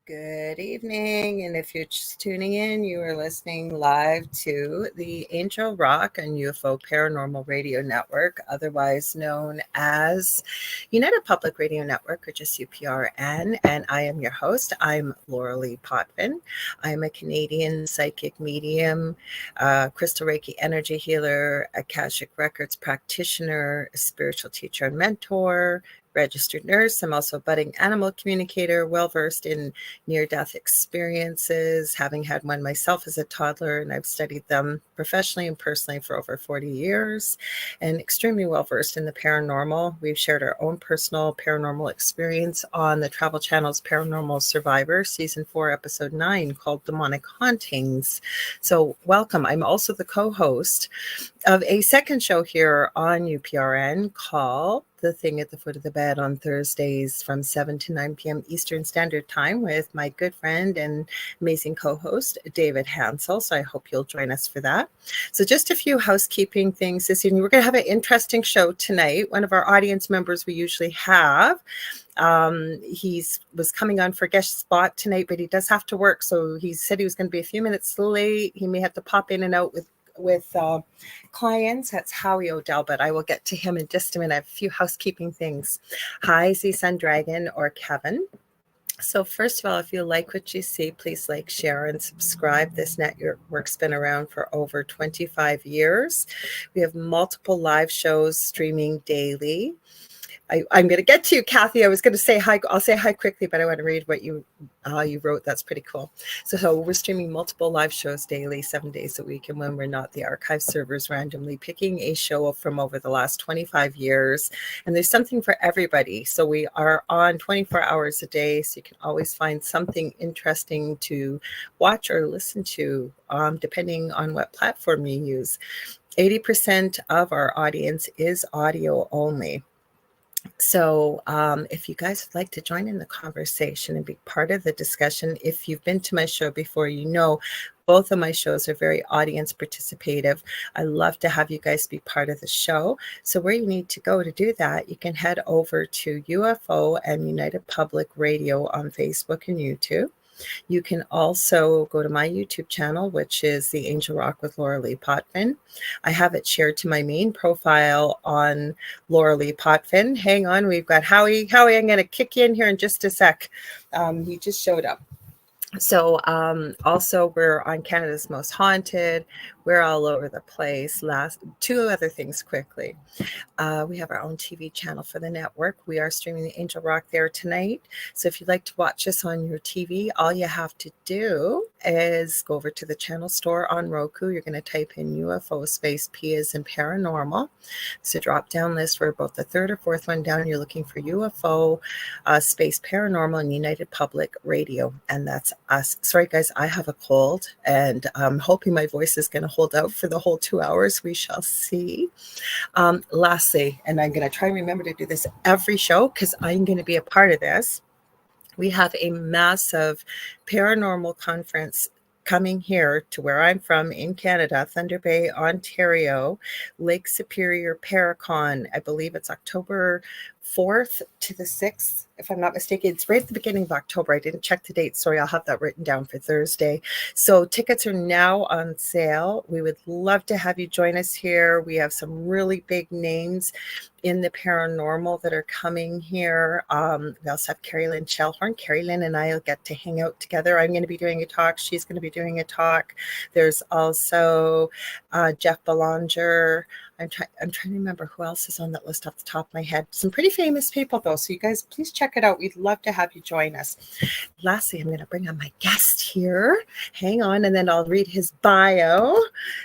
Good evening, and if you're just tuning in, you are listening live to the Angel Rock and UFO Paranormal Radio Network, otherwise known as United Public Radio Network, or just UPRN, and I am your host. I'm Lorilei Potvin. I'm a Canadian psychic medium, crystal Reiki energy healer, Akashic Records practitioner, spiritual teacher and mentor, registered nurse. I'm also a budding animal communicator, well-versed in near-death experiences, having had one myself as a toddler, and I've studied them professionally and personally for over 40 years, and extremely well-versed in the paranormal. We've shared our own personal paranormal experience on the Travel Channel's Paranormal Survivor, Season 4, Episode 9, called Demonic Hauntings. So welcome. I'm also the co-host of a second show here on UPRN called The Thing at the Foot of the Bed on Thursdays from 7 to 9 p.m. Eastern Standard Time with my good friend and amazing co-host, David Hansel. So I hope you'll join us for that. So just a few housekeeping things this evening. We're going to have an interesting show tonight. One of our audience members we usually have, was coming on for a guest spot tonight, but he does have to work. So he said he was going to be a few minutes late. He may have to pop in and out with clients. That's Howie Odell, but I will get to him in just a minute. I have a few housekeeping things. Hi, Z Sun Dragon or Kevin. So first of all, if you like what you see, please like, share, and subscribe. This network's been around for over 25 years. We have multiple live shows streaming daily. I'm going to get to you, Kathy. I was going to say hi. I'll say hi quickly, but I want to read what you wrote. That's pretty cool. So we're streaming multiple live shows daily, 7 days a week. And when we're not, the archive servers randomly picking a show from over the last 25 years. And there's something for everybody. So we are on 24 hours a day. So you can always find something interesting to watch or listen to, depending on what platform you use. 80% of our audience is audio only. So if you guys would like to join in the conversation and be part of the discussion, if you've been to my show before, you know both of my shows are very audience participative. I love to have you guys be part of the show. So where you need to go to do that, you can head over to UFO and United Public Radio on Facebook and YouTube. You can also go to my YouTube channel, which is The Angel Rock with Lorilei Potvin. I have it shared to my main profile on Lorilei Potvin. Hang on, we've got Howie. Howie, I'm going to kick you in here in just a sec. He just showed up. So also we're on Canada's Most Haunted. We're all over the place. Two other things quickly. We have our own TV channel for the network. We are streaming the Angel Rock there tonight. So if you'd like to watch us on your TV, all you have to do is go over to the channel store on Roku. You're going to type in UFO space P as in paranormal. It's a drop down list for about the third or fourth one down. You're looking for UFO space paranormal and United Public Radio. And that's us. Sorry, guys, I have a cold and I'm hoping my voice is going to hold out for the whole 2 hours. We shall see. Lastly, and I'm going to try and remember to do this every show because I'm going to be a part of this. We have a massive paranormal conference coming here to where I'm from in Canada, Thunder Bay, Ontario, Lake Superior Paracon. I believe it's October 4th to the 6th, if I'm not mistaken. It's right at the beginning of October. I didn't check the date. Sorry, I'll have that written down for Thursday. So tickets are now on sale. We would love to have you join us here. We have some really big names in the paranormal that are coming here. We also have Carrie Lynn Shellhorn. Carrie Lynn and I will get to hang out together. I'm going to be doing a talk. She's going to be doing a talk. There's also Jeff Belanger. I'm trying to remember who else is on that list off the top of my head. Some pretty famous people, though. So you guys, please check it out. We'd love to have you join us. Lastly, I'm going to bring on my guest here. Hang on, and then I'll read his bio.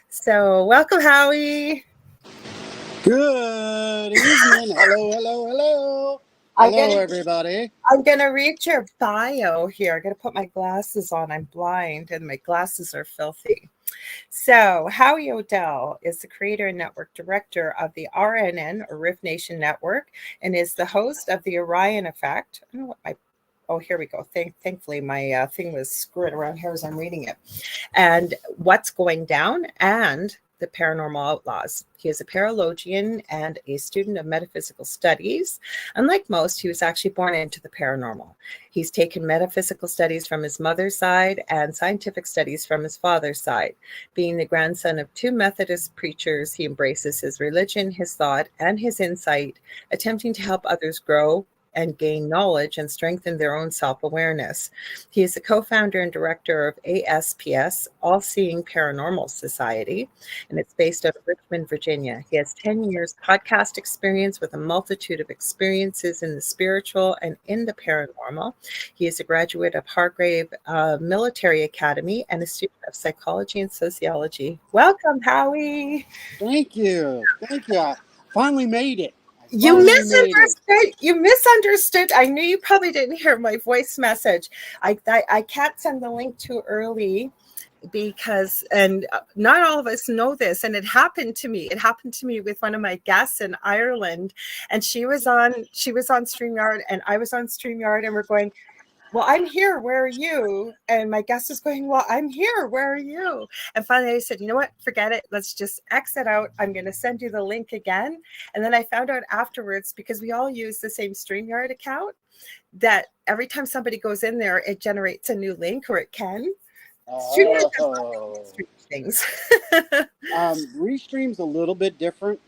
So welcome, Howie. Good evening. Hello. Hello, everybody. I'm gonna read your bio here. I gotta put my glasses on. I'm blind and my glasses are filthy. So, Howie Odell is the creator and network director of the RNN, or Riff Nation Network, and is the host of the Orion Effect. I don't know what my here we go. Thankfully, my thing was screwing around here as I'm reading it. And What's Going Down and the Paranormal Outlaws. He is a paralogian and a student of metaphysical studies. Unlike most, he was actually born into the paranormal. He's taken metaphysical studies from his mother's side and scientific studies from his father's side. Being the grandson of two Methodist preachers, he embraces his religion, his thought, and his insight, attempting to help others grow and gain knowledge and strengthen their own self-awareness. He is the co-founder and director of ASPS, All Seeing Paranormal Society, and it's based out of Richmond, Virginia. He has 10 years podcast experience with a multitude of experiences in the spiritual and in the paranormal. He is a graduate of Hargrave Military Academy and a student of psychology and sociology. Welcome, Howie. Thank you. I finally made it. You misunderstood. You misunderstood. I knew you probably didn't hear my voice message. I can't send the link too early because, and not all of us know this, and it happened to me. It happened to me with one of my guests in Ireland, and she was on StreamYard, and I was on StreamYard, and we're going, well, I'm here. Where are you? And my guest is going, well, I'm here. Where are you? And finally I said, you know what? Forget it. Let's just exit out. I'm going to send you the link again. And then I found out afterwards, because we all use the same StreamYard account, that every time somebody goes in there, it generates a new link, or it can. StreamYard does things. Restream's a little bit different.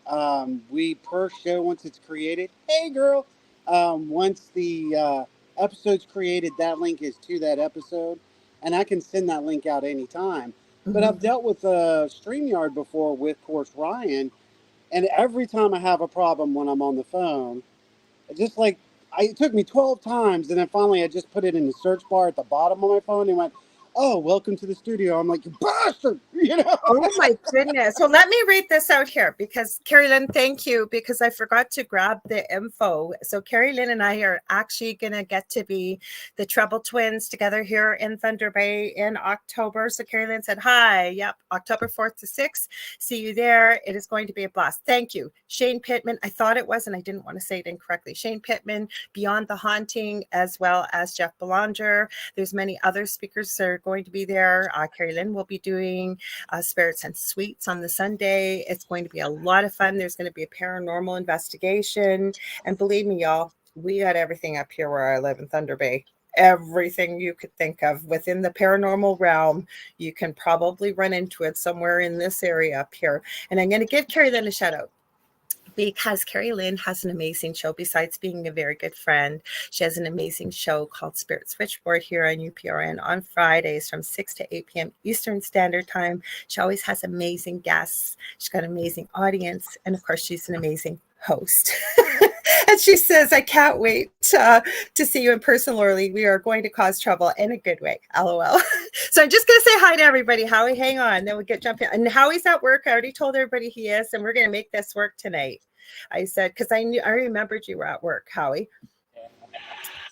We per show, once it's created, hey girl, once the episode's created, that link is to that episode, and I can send that link out anytime. But I've dealt with StreamYard before with course Ryan, and every time I have a problem when I'm on the phone, just like it took me 12 times, and then finally I just put it in the search bar at the bottom of my phone and went, oh, welcome to the studio. I'm like, you bastard, you know? Oh my goodness. So let me read this out here, because Carrie Lynn, thank you, because I forgot to grab the info. So Carrie Lynn and I are actually going to get to be the Treble Twins together here in Thunder Bay in October. So Carrie Lynn said, hi. Yep. October 4th to 6th. See you there. It is going to be a blast. Thank you. Shane Pittman. I thought it was, and I didn't want to say it incorrectly. Shane Pittman, Beyond the Haunting, as well as Jeff Belanger. There's many other speakers that are going to be there. Carrie Lynn will be doing Spirits and Sweets on the Sunday. It's going to be a lot of fun. There's going to be a paranormal investigation. And believe me, y'all, we got everything up here where I live in Thunder Bay. Everything you could think of within the paranormal realm, you can probably run into it somewhere in this area up here. And I'm going to give Carrie Lynn a shout out, because Carrie Lynn has an amazing show. Besides being a very good friend, she has an amazing show called Spirit Switchboard here on UPRN on Fridays from 6 to 8 p.m. Eastern Standard Time. She always has amazing guests. She's got an amazing audience. And of course, she's an amazing host. And she says, I can't wait to see you in person, Lorilei. We are going to cause trouble in a good way. LOL. So I'm just going to say hi to everybody. Howie, hang on. Then we'll get jumping. And Howie's at work. I already told everybody he is. And we're going to make this work tonight. I said, because I remembered you were at work, Howie.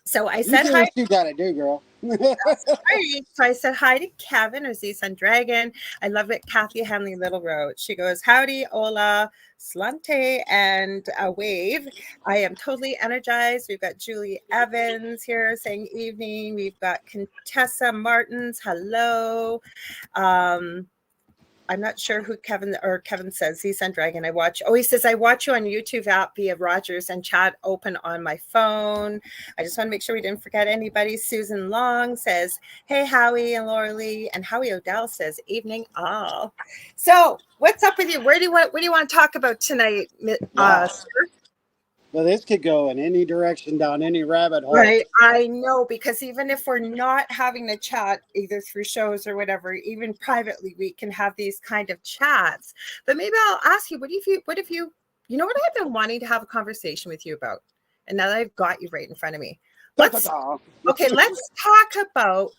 So I said hi. What you got to do, girl. That's right. So I said hi to Kevin, or Z-Sun Dragon. I love it. Kathy Hanley Little wrote. She goes, howdy, hola, slante, and a wave. I am totally energized. We've got Julie Evans here saying evening. We've got Contessa Martins. Hello. I'm not sure who Kevin says. Z-Sun Dragon. He says, I watch you on YouTube app via Rogers and chat open on my phone. I just want to make sure we didn't forget anybody. Susan Long says, hey, Howie and Lorilei. And Howie Odell says, evening all. So what's up with you? What do you want to talk about tonight, sir? Well, this could go in any direction, down any rabbit hole. Right. I know, because even if we're not having a chat, either through shows or whatever, even privately, we can have these kind of chats. But maybe I'll ask you, what if you know what I've been wanting to have a conversation with you about? And now that I've got you right in front of me, let's talk about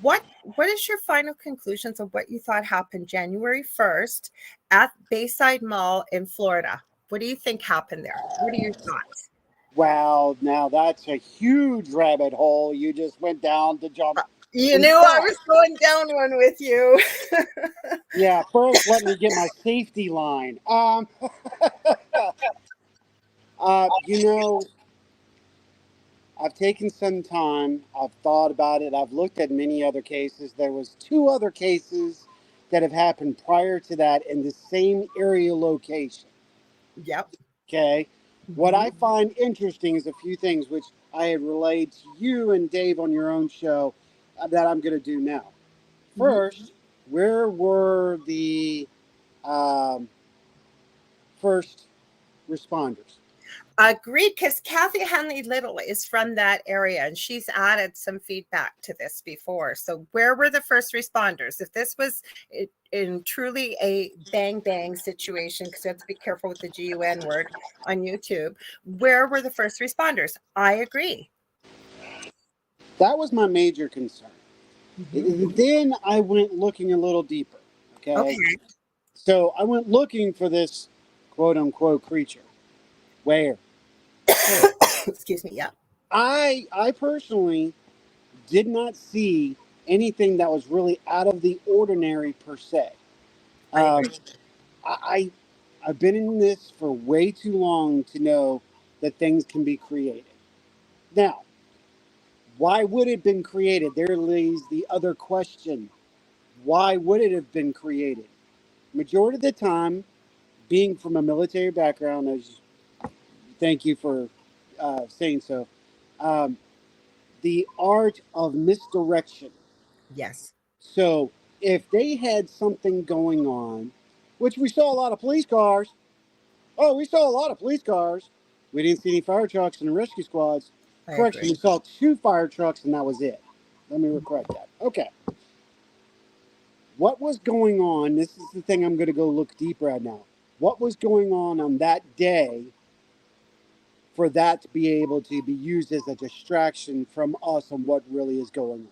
what is your final conclusions of what you thought happened January 1st at Bayside Mall in Florida? What do you think happened there? What are your thoughts? Wow, now that's a huge rabbit hole you just went down to jump. You knew I was going down one with you. Yeah, first let me get my safety line. You know, I've taken some time. I've thought about it. I've looked at many other cases. There was two other cases that have happened prior to that in the same area location. Yep. Okay. What Mhm. I find interesting is a few things which I had relayed to you and Dave on your own show that I'm going to do now. Mhm. First, where were the um, first responders? Agreed, because Kathy Henley Little is from that area and she's added some feedback to this before. So, where were the first responders? If this was in truly a bang bang situation, because you have to be careful with the GUN word on YouTube, where were the first responders? I agree. That was my major concern. Mhm. Then I went looking a little deeper. Okay. Okay. So I went looking for this quote unquote creature. Where? Excuse me. Yeah, I personally did not see anything that was really out of the ordinary per se. I Um, agree. I I've been in this for way too long to know that things can be created. Now, why would it have been created? There lays the other question. Why would it have been created? Majority of the time, being from a military background, as thank you for saying so, um, the art of misdirection. Yes, So if they had something going on, which we saw a lot of police cars. Oh, we saw a lot of police cars. We didn't see any fire trucks and rescue squads. I Correction, agree. we saw two fire trucks and that was it. Let me correct that. Okay. What was going on? This is the thing I'm going to go look deeper at now. What was going on that day for that to be able to be used as a distraction from us on what really is going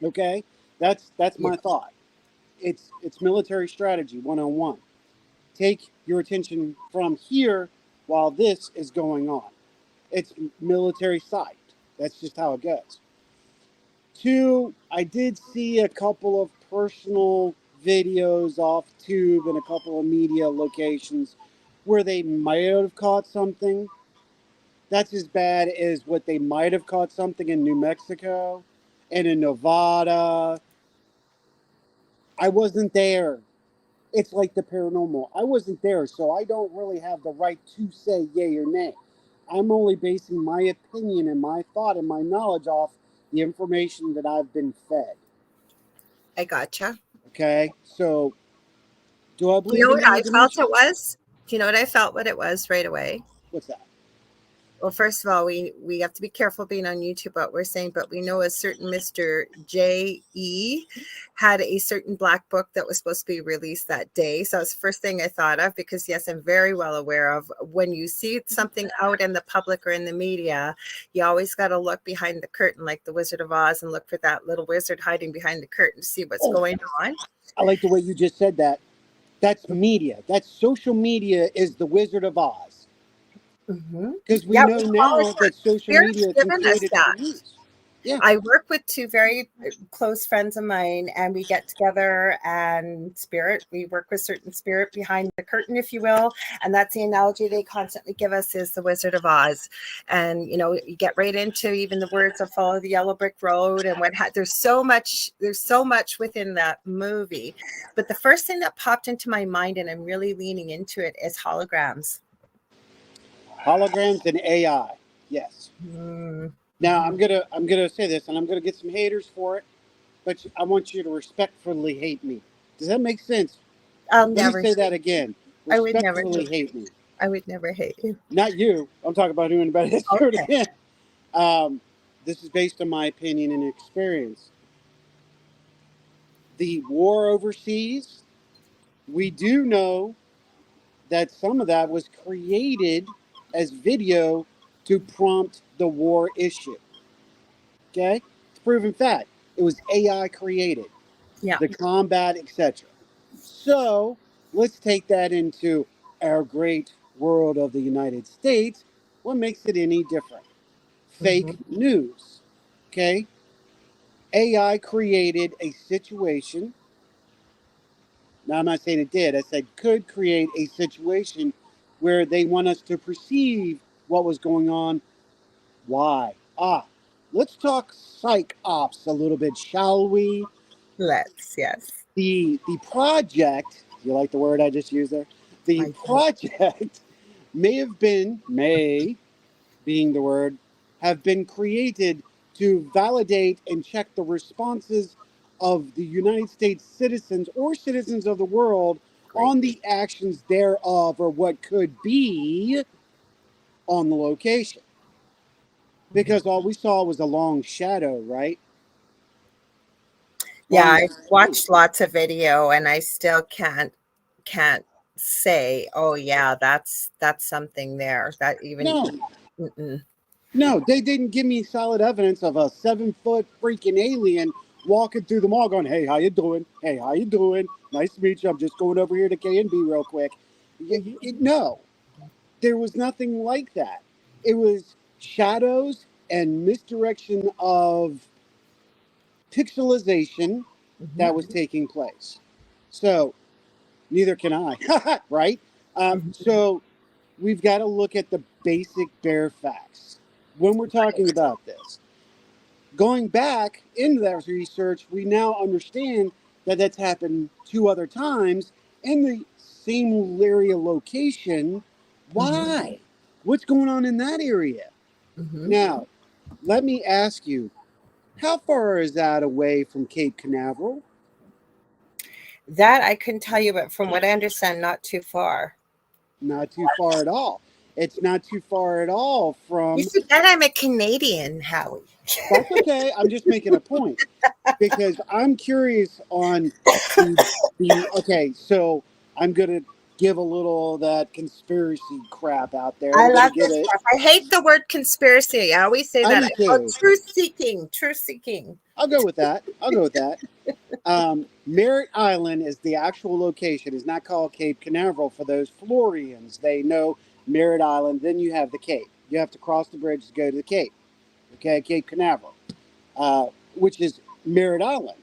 on? Okay? That's Yeah. my thought. It's military strategy 101. Take your attention from here while this is going on. It's military sight. That's just how it goes. Two, I did see a couple of personal videos off tube and a couple of media locations where they might have caught something. That's as bad as what they might have caught something in New Mexico and in Nevada. I wasn't there. It's like the paranormal. I wasn't there, so I don't really have the right to say yay or nay. I'm only basing my opinion and my thought and my knowledge off the information that I've been fed. I gotcha. Okay, so do I You know believe in what I felt it interdimensional? was? Do you know what I felt what it was right away? What's that? Well, first of all, we have to be careful being on YouTube what we're saying, but we know a certain Mr. J.E. had a certain black book that was supposed to be released that day. So that's the first thing I thought of because, yes, I'm very well aware of when you see something out in the public or in the media, you always got to look behind the curtain like the Wizard of Oz and look for that little wizard hiding behind the curtain to see what's Oh, going on. I like the way you just said that. That's media. That's social media is the Wizard of Oz. Mm-hmm. Because we Yeah, know we call it now that. that social Spirit's media can given us create it to that. be used. Yeah. I work with two very close friends of mine, and we get together and spirit. We work with certain spirit behind the curtain, if you will, and that's the analogy they constantly give us is the Wizard of Oz. And you get right into even the words of "Follow the Yellow Brick Road" and there's so much. There's so much within that movie. But the first thing that popped into my mind, and I'm really leaning into it, is holograms. Holograms and AI. Yes. Mm-hmm. Now I'm gonna say this, and I'm gonna get some haters for it, but I want you to respectfully hate me. Does that make sense? I'll Let me never. say that again. I would never. Respectfully hate me. I would never hate you. Not you. I'm talking about who anybody has heard Okay. again. Um, this is based on my opinion and experience. The war overseas, we do know that some of that was created as video to prompt the war issue. Okay? It's proven fact. It was AI created, Yeah. the combat, etc. So let's take that into our great world of the United States. What makes it any different? Fake Mm-hmm. news. Okay? AI created a situation. Now, I'm not saying it did. I said could create a situation where they want us to perceive what was going on. Why? Let's talk psych ops a little bit, shall we? Let's, yes. The project, you like the word I just used there? The I do. project may being the word, have been created to validate and check the responses of the United States citizens or citizens of the world Great. on the actions thereof or what could be on the location. Mhm. Because all we saw was a long shadow, right? Yeah, Long. I watched lots of video and I still can't say, oh yeah, that's something there. That even No, mm-mm. no, they didn't give me solid evidence of a 7 foot freaking alien walking through the mall going, "Hey, how you doing? Hey, how you doing? Nice to meet you. I'm just going over here to K&B real quick." No, there was nothing like that. It was shadows and misdirection of pixelization Mm-hmm. that was taking place. So neither can I, right? Mm-hmm. So we've got to look at the basic bare facts when we're talking about this. Going back into that research, we now understand that that's happened 2 other times in the same area location. Mm-hmm. Why? What's going on in that area? Mm-hmm. Now, let me ask you, how far is that away from Cape Canaveral? That I couldn't tell you, but from what I understand, not too far. Not too far at all. It's not too far at all You from. forget I'm a Canadian, Howie. That's okay. I'm just making a point because I'm curious on the okay. So I'm gonna give a little of that conspiracy crap out there. I I'm gonna love give this it. stuff. I hate the word conspiracy. I always say I that. do Oh, too. truth seeking, truth seeking. I'll go with that. I'll go with that. Merritt Island is the actual location. It's not called Cape Canaveral for those Floridians. They know Merritt Island. Then you have the Cape. You have to cross the bridge to go to the Cape. Okay, Cape Canaveral, which is Merritt Island.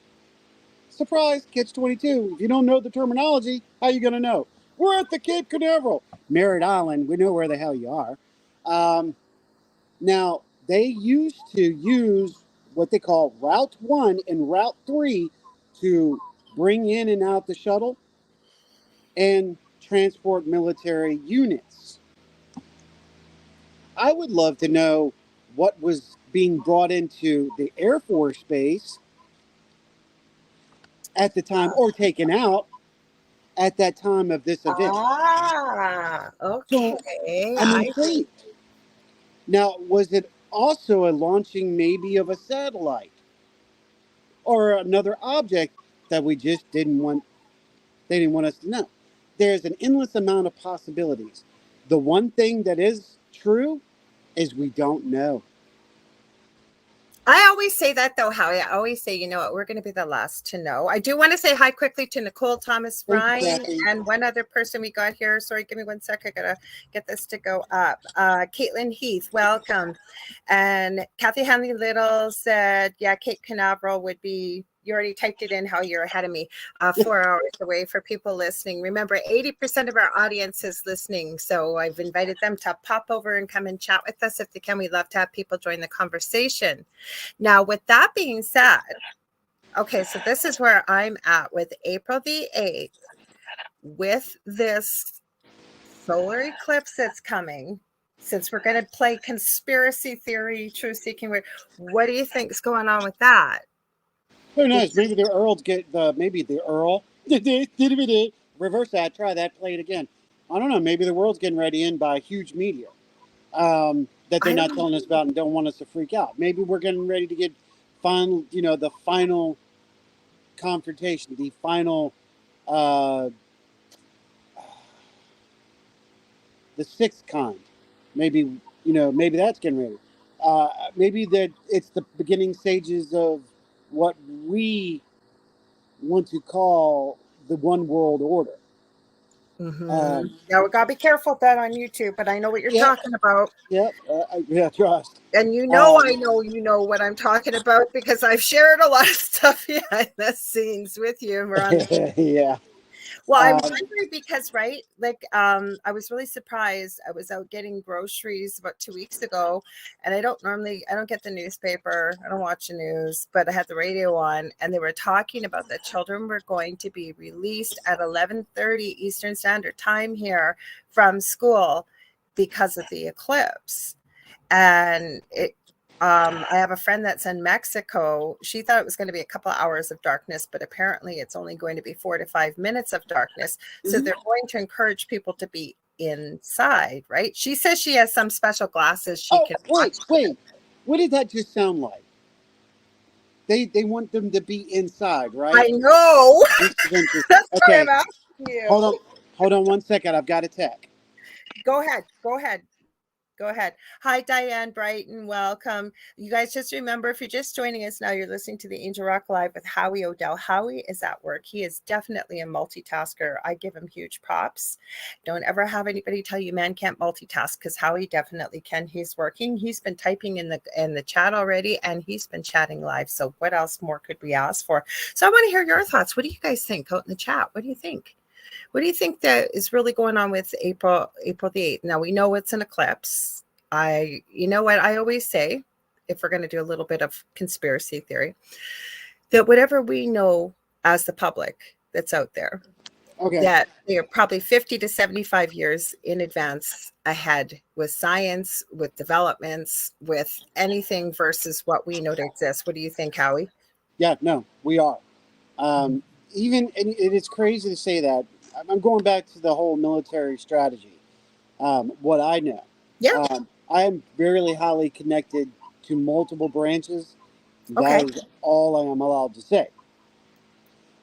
Surprise, catch 22. If you don't know the terminology, how are you going to know? We're at the Cape Canaveral. Merritt Island, we know where the hell you are. Um, Now, they used to use what they call Route 1 and Route 3 to bring in and out the shuttle and transport military units. I would love to know what was being brought into the Air Force Base at the time or taken out at that time of this event. So Okay. I'm intrigued. Now, was it also a launching maybe of a satellite or another object that we just didn't want they didn't want us to know? There's an endless amount of possibilities. The one thing that is true is we don't know. I always say that though, Howie. I always say, you know what, we're going to be the last to know. I do want to say hi quickly to Nicole Thomas Thank you, Ryan Kathy. and one other person we got here. Sorry, give me 1 sec. I gotta get this to go up. Caitlin Heath, welcome. And Kathy Hanley Little said, yeah, Cape Canaveral would be. You already typed it in, how you're ahead of me, 4 hours away for people listening. Remember, 80% of our audience is listening. So I've invited them to pop over and come and chat with us if they can. We'd love to have people join the conversation. Now, with that being said, okay, so this is where I'm at with April the 8th, with this solar eclipse that's coming. Since we're going to play conspiracy theory, truth seeking, what do you think is going on with that? Who knows? Maybe the Earls get the maybe the Earl. Reverse that. Try that. Play it again. I don't know. Maybe the world's getting ready in by a huge meteor that they're I not don't telling us about and don't want us to freak out. Maybe we're getting ready to get final. The final confrontation, the final, uh, the sixth kind. Maybe maybe that's getting ready. Maybe that it's the beginning stages of what we want to call the one world order. Now we gotta be careful with that on YouTube, but I know what you're Yep, talking about. yep, yeah, trust. And you know, Um, I know you know what I'm talking about because I've shared a lot of stuff behind the scenes with you. And we're on the yeah. Well, I'm Um, wondering because, right, like, I was really surprised. I was out getting groceries about 2 weeks ago, and I don't get the newspaper, I don't watch the news, but I had the radio on, and they were talking about that children were going to be released at 11:30 Eastern Standard Time here from school because of the eclipse. And I have a friend that's in Mexico. She thought it was going to be a couple of hours of darkness, but apparently it's only going to be 4 to 5 minutes of darkness. So they're going to encourage people to be inside, right? She says she has some special glasses she oh, can wait, watch. wait. What did that just sound like? They want them to be inside, right? I know. This is interesting. That's why I'm Okay, asking hold you. on, hold on 1 second. I've got a tech. Go ahead. Go ahead. Go ahead. Hi, Diane Brighton. Welcome. You guys just remember, if you're just joining us now, you're listening to the Angel Rock Live with Howie Odell. Howie is at work. He is definitely a multitasker. I give him huge props. Don't ever have anybody tell you man can't multitask, because Howie definitely can. He's working. He's been typing in the chat already, and he's been chatting live. So what else more could we ask for? So I want to hear your thoughts. What do you guys think out in the chat? What do you think? What do you think that is really going on with April the 8th? Now, we know it's an eclipse. You know what I always say, if we're going to do a little bit of conspiracy theory, that whatever we know as the public that's out there, Okay. that they are probably 50 to 75 years in advance ahead with science, with developments, with anything versus what we know to exist. What do you think, Howie? Yeah, no, we are. Even, and it is crazy to say that. I'm going back to the whole military strategy. What I know. Yeah. I am very highly connected to multiple branches. Okay. That is all I am allowed to say.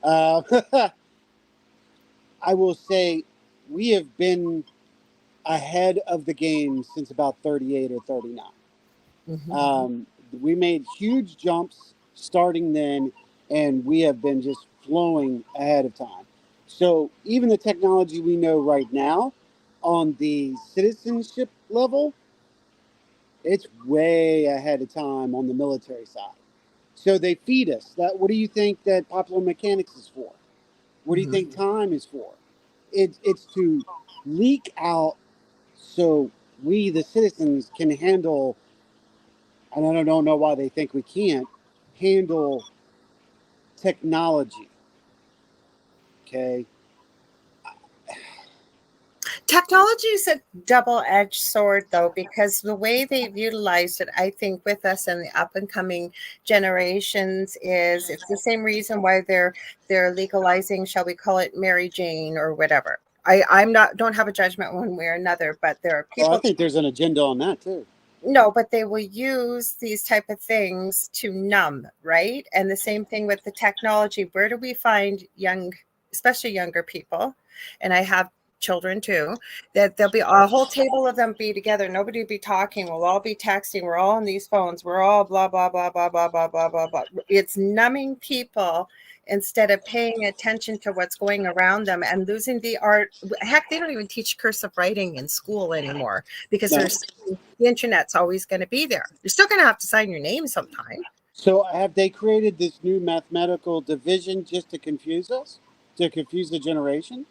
I will say we have been ahead of the game since about 38 or 39. We made huge jumps starting then, and we have been just flowing ahead of time. So even the technology we know right now on the citizenship level, it's way ahead of time on the military side. So they feed us. That. What do you think that popular mechanics is for? What do you think time is for? It's to leak out so we, the citizens, can handle. And I don't know why they think we can't handle technology. Okay. Technology is a double-edged sword, though, because the way they've utilized it, I think, with us and the up-and-coming generations is it's the same reason why they're legalizing, shall we call it, Mary Jane or whatever. I'm not don't have a judgment one way or another, but there are Oh, I people. think there's an agenda on that too. No, but they will use these type of things to numb, right? And the same thing with the technology. Where do we find especially younger people? And I have children too, that there'll be a whole table of them be together. Nobody will be talking. We'll all be texting. We're all on these phones. We're all blah, blah, blah, blah, blah, blah, blah, blah, blah. It's numbing people instead of paying attention to what's going around them and losing the art. Heck, they don't even teach cursive writing in school anymore because No. the internet's always going to be there. You're still going to have to sign your name sometime. So have they created this new mathematical division just to confuse us, to confuse the generation?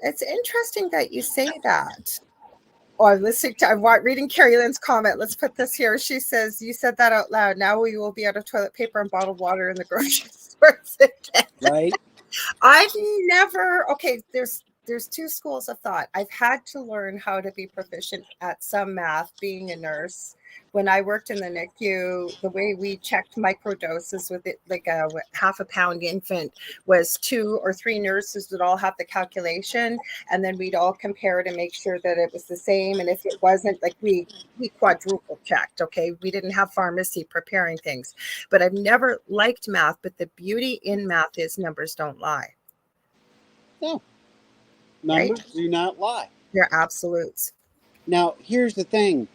It's interesting that you say that. Oh, I'm reading Carrie Lynn's comment. Let's put this here. She says, "You said that out loud. Now we will be out of toilet paper and bottled water in the grocery stores again." Right. I've never. Okay, there's two schools of thought. I've had to learn how to be proficient at some math, being a nurse. When I worked in the NICU, the way we checked microdoses with it, like a half a pound infant, was 2 or 3 nurses would all have the calculation, and then we'd all compare it and make sure that it was the same. And if it wasn't, like we quadruple checked. Okay, we didn't have pharmacy preparing things, but I've never liked math. But the beauty in math is numbers don't lie. No. Numbers Right? do not lie. They're absolutes. Now, here's the thing.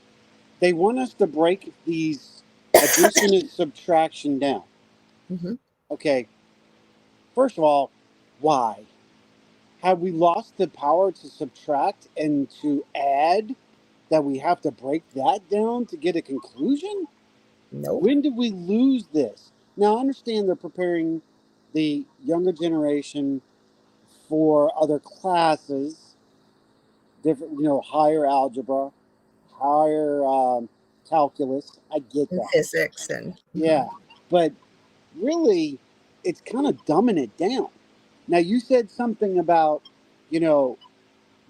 They want us to break these addition and subtraction down. Okay. First of all, why? Have we lost the power to subtract and to add, that we have to break that down to get a conclusion? Nope. When did we lose this? Now, I understand they're preparing the younger generation for other classes, different, higher algebra, higher calculus. I get And that. physics and Yeah. But really, it's kind of dumbing it down. Now, you said something about, you know,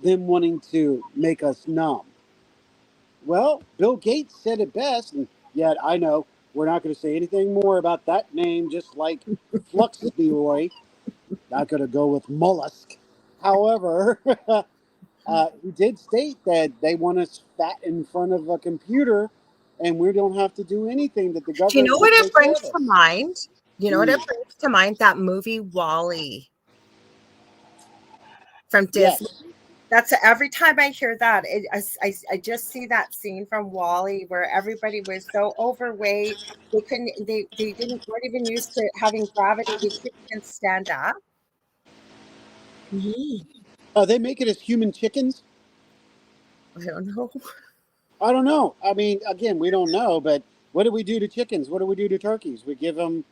them wanting to make us numb. Well, Bill Gates said it best, and yet I know we're not going to say anything more about that name, just like Fluxboy. Not going to go with mollusk. However, he did state that they want us fat in front of a computer, and we don't have to do anything, that the do you know government will what it take care brings of to us. mind? You know what it Mm, brings to mind? That movie Wall-E from Disney. yes. That's every time I hear that, I just see that scene from Wall-E where everybody was so overweight they couldn't they didn't weren't even used to having gravity. They couldn't even stand up. Mhm. They make it as human chickens? I don't know. I don't know. I mean, again, we don't know, but what do we do to chickens? What do we do to turkeys? We give them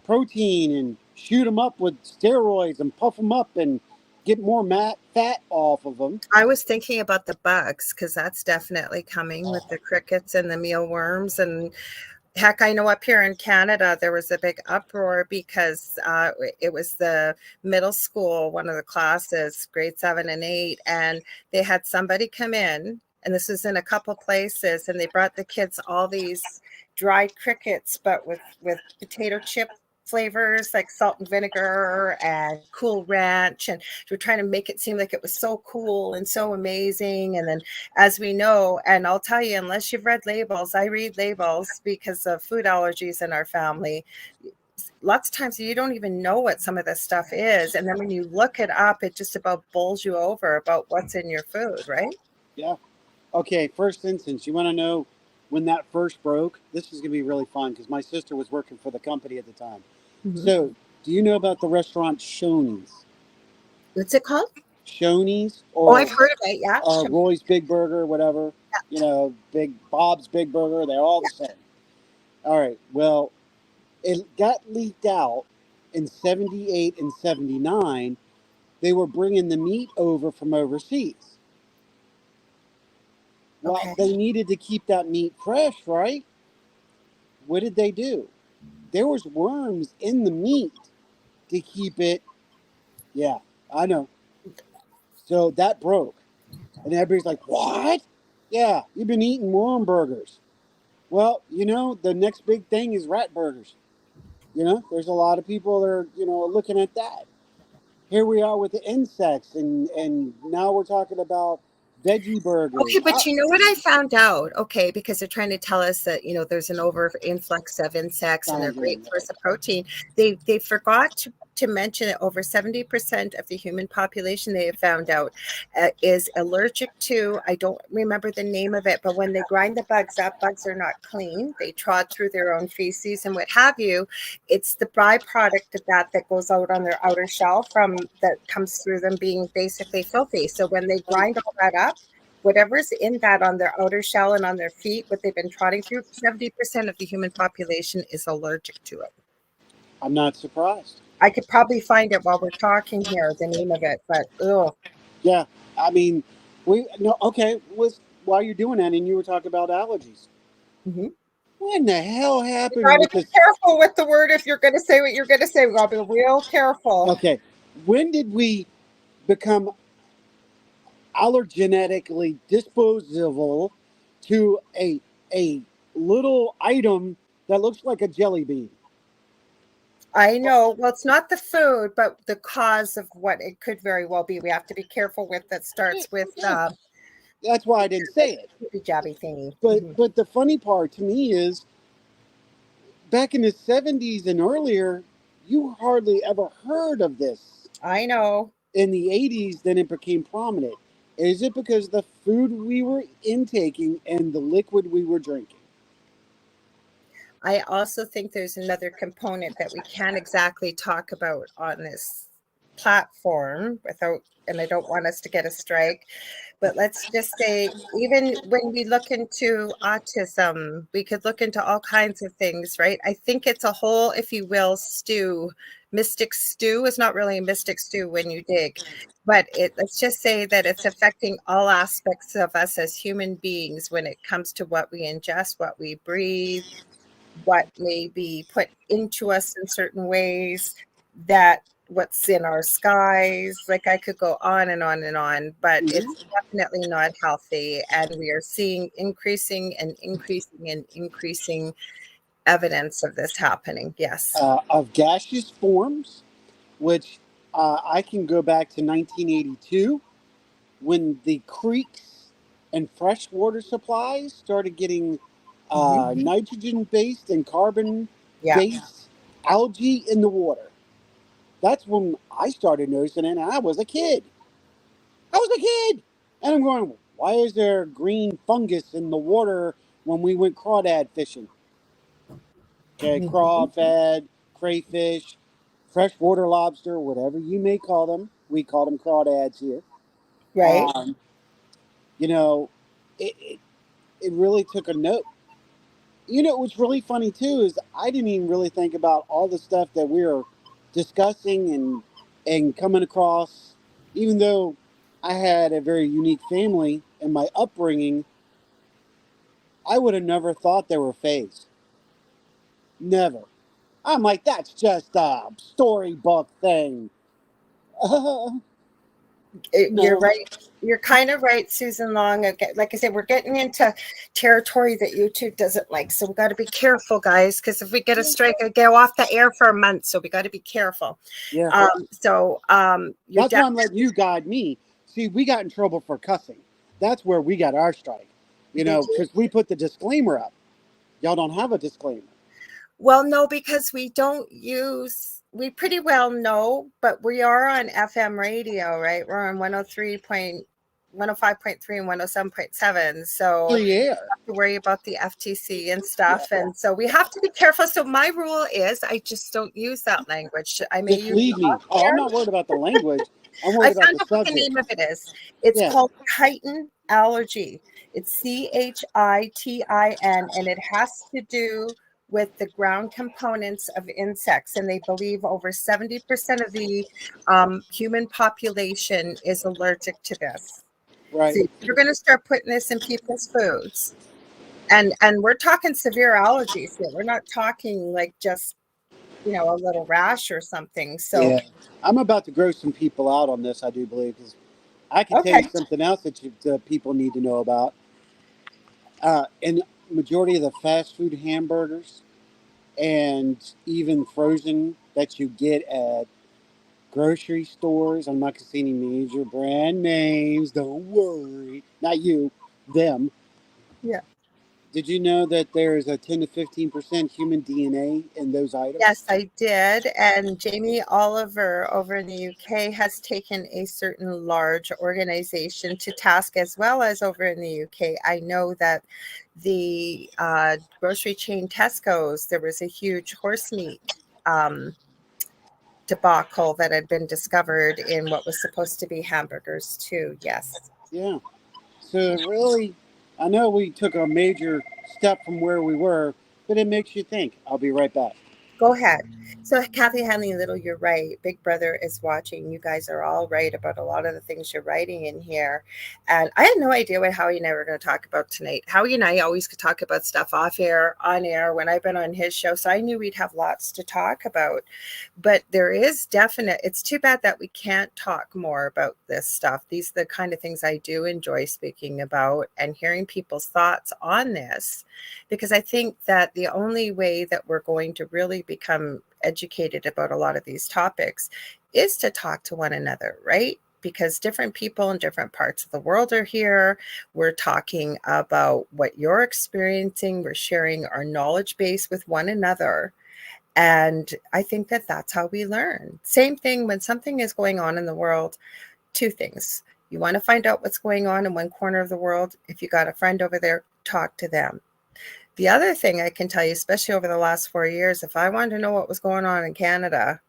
protein and shoot them up with steroids and puff them up and get more fat off of them. I was thinking about the bugs because that's definitely coming with the crickets and the mealworms. And heck, I know up here in Canada, there was a big uproar because it was the middle school, one of the classes, grade 7 and 8, and they had somebody come in, and this was in a couple places, and they brought the kids all these dried crickets, but with potato chip flavors like salt and vinegar and Cool Ranch, and we're trying to make it seem like it was so cool and so amazing. And then, as we know, and I'll tell you, unless you've read labels, I read labels because of food allergies in our family. Lots of times you don't even know what some of this stuff is. And then when you look it up, it just about bowls you over about what's in your food, right? Yeah. Okay, first instance, you want to know when that first broke? This is going to be really fun because my sister was working for the company at the time. Mm-hmm. So, do you know about the restaurant Shoney's? What's it called? Shoney's Oh, or I've heard of it. Yeah. Sure. Roy's Big Burger, whatever. Big Bob's Big Burger. They're all the same. All right. Well, it got leaked out in 78 and 79. They were bringing the meat over from overseas. Well, Okay. they needed to keep that meat fresh, right? What did they do? There was worms in the meat to keep it. Yeah, I know. So that broke. And everybody's like, what? Yeah, you've been eating worm burgers. Well, the next big thing is rat burgers. There's a lot of people that are, looking at that. Here we are with the insects, and now we're talking about veggie Okay, burgers. but you know what I found out? Okay, because they're trying to tell us that there's an over influx of insects and they're great source of protein. They forgot to mention that over 70% of the human population they have found out is allergic to, I don't remember the name of it, but when they grind the bugs up, bugs are not clean. They trod through their own feces and what have you. It's the byproduct of that goes out on their outer shell from that comes through them being basically filthy. So when they grind all that up, whatever's in that on their outer shell and on their feet, what they've been trotting through, 70% of the human population is allergic to it. I'm not surprised. I could probably find it while we're talking here, the name of it, but ugh. Yeah, I mean, we no okay. While you're doing that, and you were talking about allergies. Mm-hmm. What in the hell You happened gotta with be this? careful with the word if you're gonna say what you're gonna say. We gotta be real careful. Okay, when did we become allergenetically disposable to a little item that looks like a jelly bean? I know. Well, it's not the food, but the cause of what it could very well be. We have to be careful with that Yeah, starts with yeah. That's why I didn't say it. jabby thingy. But Mm-hmm. but the funny part to me is back in the 70s and earlier, you hardly ever heard of this. I know. In the 80s, then it became prominent. Is it because the food we were intaking and the liquid we were drinking? I also think there's another component that we can't exactly talk about on this platform without, and I don't want us to get a strike, but let's just say, even when we look into autism, we could look into all kinds of things, right? I think it's a whole, if you will, stew. Mystic stew is not really a mystic stew when you dig, but let's just say that it's affecting all aspects of us as human beings when it comes to what we ingest, what we breathe, what may be put into us in certain ways, that what's in our skies. Like, I could go on and on and on, but Mhm. it's definitely not healthy. And we are seeing increasing and increasing and increasing evidence of this happening. Yes. Of gaseous forms, which I can go back to 1982 when the creeks and freshwater supplies started getting Mhm. nitrogen based and carbon Yeah. based algae in the water. That's when I started noticing it, and I was a kid. I was a kid! And I'm going, why is there green fungus in the water when we went crawdad fishing? Okay, Mhm. crawfed, crayfish, freshwater lobster, whatever you may call them. We call them crawdads here. Right. Um, you know, it really took a note. What's really funny too is I didn't even really think about all the stuff that we were discussing and coming across. Even though I had a very unique family and my upbringing, I would have never thought they were phased. Never. I'm like, that's just a storybook thing. You're No. right. You're kind of right, Susan Long. Like I said, we're getting into territory that YouTube doesn't like. So we got to be careful, guys, because if we get a Yeah. strike, I go off the air for a month. So we got to be careful. Yeah. You're That's why definitely I'm letting you guide me. See, we got in trouble for cussing. That's where we got our strike. did you? Because we put the disclaimer up. Y'all don't have a disclaimer. Well, no, because we don't use, we pretty well know, but we are on FM radio, right? We're on 105.3 and 107.7. So Free air. to worry about the FTC and stuff. Yeah. And so we have to be careful. So my rule is I just don't use that language. I may Just use it leave me. off Oh, I'm air. not worried about the language. I'm I worried about found the out what the subject. name of it is. It's Yeah. called chitin allergy. It's CHITIN, and it has to do with the ground components of insects. And they believe over 70% of the human population is allergic to this. Right. So if you're going to start putting this in people's foods, and we're talking severe allergies here. We're not talking like just, a little rash or something. So, Yeah. I'm about to gross some people out on this, I do believe, because I can tell okay. you something else that people need to know about. In majority of the fast food hamburgers and even frozen that you get at grocery stores. I'm not going to say any major brand names. Don't worry. Not you, them. Yeah. Did you know that there's a 10 to 15% human DNA in those items? Yes, I did. And Jamie Oliver over in the UK has taken a certain large organization to task, as well as over in the UK. I know that the grocery chain Tesco's, there was a huge horse meat debacle that had been discovered in what was supposed to be hamburgers, too. Yes. Yeah. So it really, I know we took a major step from where we were, but it makes you think. I'll be right back. Go ahead. So, Kathy Hanley Little, you're right. Big Brother is watching. You guys are all right about a lot of the things you're writing in here. And I had no idea what Howie and I were going to talk about tonight. Howie and I always could talk about stuff off air, on air, when I've been on his show. So I knew we'd have lots to talk about. But there is definite, it's too bad that we can't talk more about this stuff. These are the kind of things I do enjoy speaking about and hearing people's thoughts on this, because I think that the only way that we're going to really become educated about a lot of these topics is to talk to one another, right? Because different people in different parts of the world are here. We're talking about what you're experiencing. We're sharing our knowledge base with one another. And I think that that's how we learn. Same thing when something is going on in the world, two things. You want to find out what's going on in one corner of the world. If you got a friend over there, talk to them. The other thing I can tell you, especially over the last 4 years, if I wanted to know what was going on in Canada,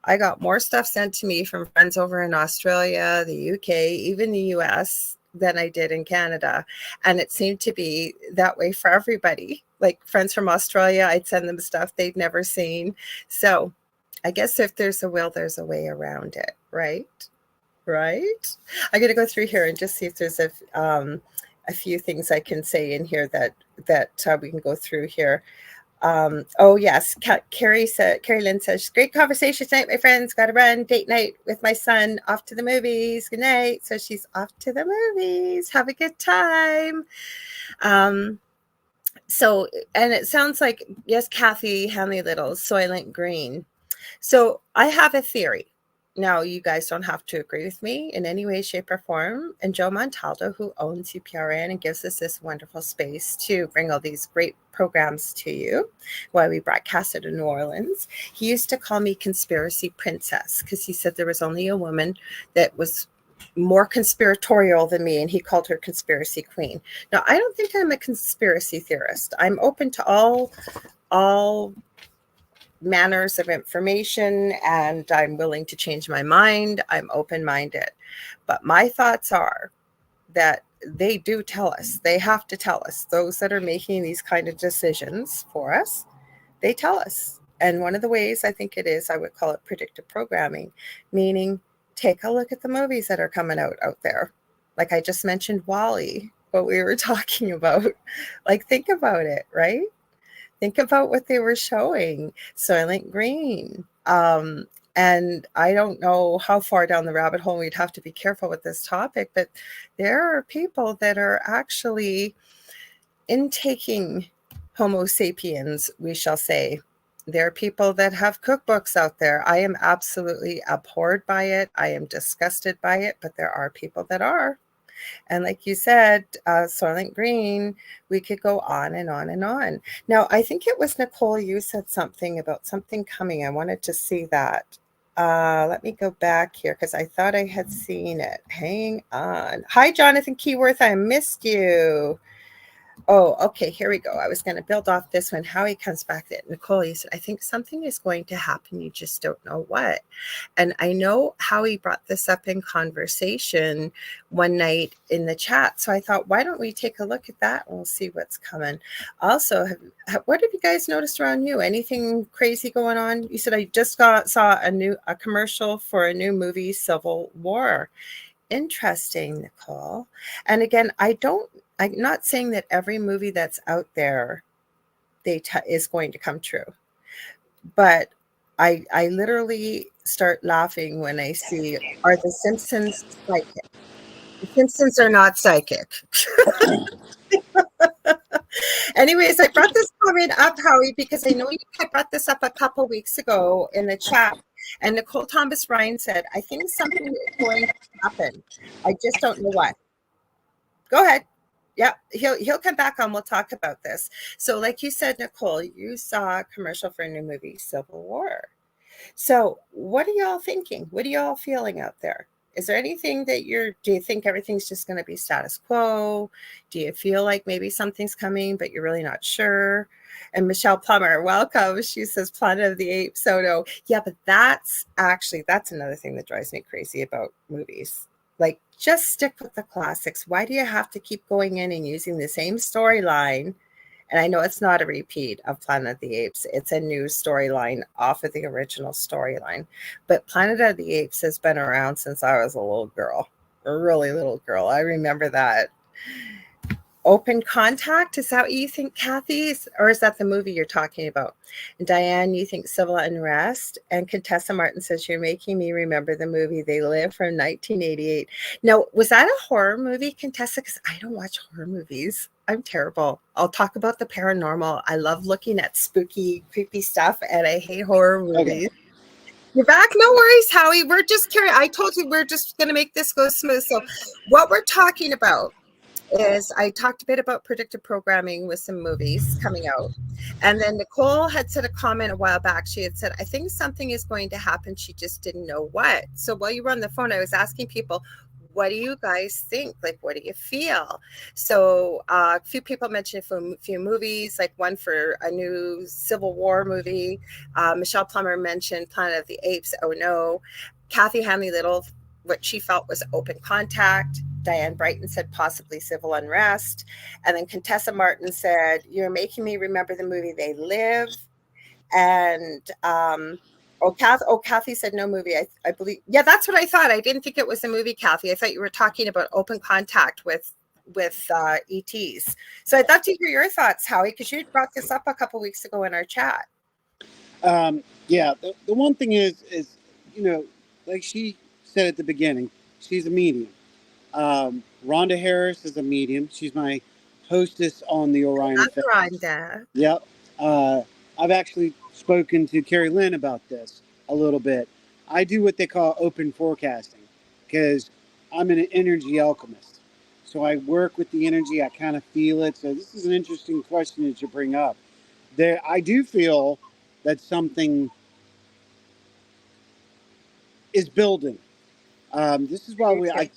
I got more stuff sent to me from friends over in Australia, the UK, even the US than I did in Canada. And it seemed to be that way for everybody. Like friends from Australia, I'd send them stuff they'd never seen. So I guess if there's a will, there's a way around it, right? Right? I'm going to go through here and just see if there's a few things I can say in here that we can go through here. Oh yes, Carrie Lynn says, great conversation tonight, my friends. Got to run, date night with my son, off to the movies. Good night. So she's off to the movies. Have a good time. So, and it sounds like, yes, Kathy Hanley Little, Soylent Green. So I have a theory. Now, you guys don't have to agree with me in any way, shape, or form. And Joe Montaldo, who owns UPRN and gives us this wonderful space to bring all these great programs to you while we broadcast it in New Orleans, he used to call me Conspiracy Princess because he said there was only a woman that was more conspiratorial than me, and he called her Conspiracy Queen. Now, I don't think I'm a conspiracy theorist. I'm open to all manners of information, and I'm willing to change my mind. I'm open-minded. But my thoughts are that they do tell us, they have to tell us, those that are making these kind of decisions for us, they tell us. And one of the ways I think it is, I would call it predictive programming, meaning take a look at the movies that are coming out there. Like I just mentioned Wall-E, what we were talking about. Like, think about it, right? Think about what they were showing, Soylent Green. And I don't know how far down the rabbit hole we'd have to be careful with this topic, but there are people that are actually intaking Homo sapiens, we shall say. There are people that have cookbooks out there. I am absolutely abhorred by it. I am disgusted by it, but there are people that are. And like you said, Soylent Green, we could go on and on and on. Now, I think it was Nicole, you said something about something coming. I wanted to see that. Let me go back here because I thought I had seen it. Hang on. Hi, Jonathan Keyworth. I missed you. Oh, okay, here we go. I was going to build off this when Howie comes back. That Nicole, you said, I think something is going to happen. You just don't know what. And I know Howie brought this up in conversation one night in the chat. So I thought, why don't we take a look at that and we'll see what's coming. Also, what have you guys noticed around you? Anything crazy going on? You said I just saw a commercial for a new movie, Civil War. Interesting, Nicole. And again, I'm not saying that every movie that's out there is going to come true, but I literally start laughing when I see, are the Simpsons psychic? The Simpsons are not psychic. Anyways, I brought this comment up, Howie, because I know you had brought this up a couple weeks ago in the chat. And Nicole Thomas Ryan said, I think something is going to happen. I just don't know what. Go ahead. Yeah, he'll come back on. We'll talk about this. So like you said, Nicole, you saw a commercial for a new movie, Civil War. So what are y'all thinking? What are y'all feeling out there? Is there anything that do you think everything's just going to be status quo? Do you feel like maybe something's coming, but you're really not sure? And Michelle Plummer, welcome. She says Planet of the Apes. So no, yeah, but that's another thing that drives me crazy about movies. Like, just stick with the classics. Why do you have to keep going in and using the same storyline? And I know it's not a repeat of Planet of the Apes. It's a new storyline off of the original storyline. But Planet of the Apes has been around since I was a little girl, a really little girl. I remember that. Open Contact, is that what you think, Kathy? Or is that the movie you're talking about? And Diane, you think Civil Unrest? And Contessa Martin says, you're making me remember the movie They Live from 1988. Now, was that a horror movie, Contessa? Because I don't watch horror movies. I'm terrible. I'll talk about the paranormal. I love looking at spooky, creepy stuff, and I hate horror movies. Okay. You're back? No worries, Howie. We're just curious. I told you we're just going to make this go smooth. So what we're talking about is I talked a bit about predictive programming with some movies coming out. And then Nicole had said a comment a while back. She had said, I think something is going to happen. She just didn't know what. So while you were on the phone, I was asking people, what do you guys think? Like, what do you feel? So a few people mentioned a few movies, like one for a new Civil War movie. Michelle Plummer mentioned Planet of the Apes. Oh no. Kathy Hanley Little, what she felt was open contact. Diane Brighton said possibly civil unrest. And then Contessa Martin said, you're making me remember the movie They Live. And Kathy said no movie. I believe. Yeah, that's what I thought. I didn't think it was a movie, Kathy. I thought you were talking about open contact with ETs. So I'd love to hear your thoughts, Howie, because you brought this up a couple weeks ago in our chat. Yeah, the one thing is, like she said at the beginning, she's a medium. Rhonda Harris is a medium. She's my hostess on the Orion Effect. Rhonda. Yep. I've actually spoken to Carrie Lynn about this a little bit. I do what they call open forecasting because I'm an energy alchemist. So I work with the energy. I kind of feel it. So this is an interesting question that you bring up. I do feel that something is building. This is why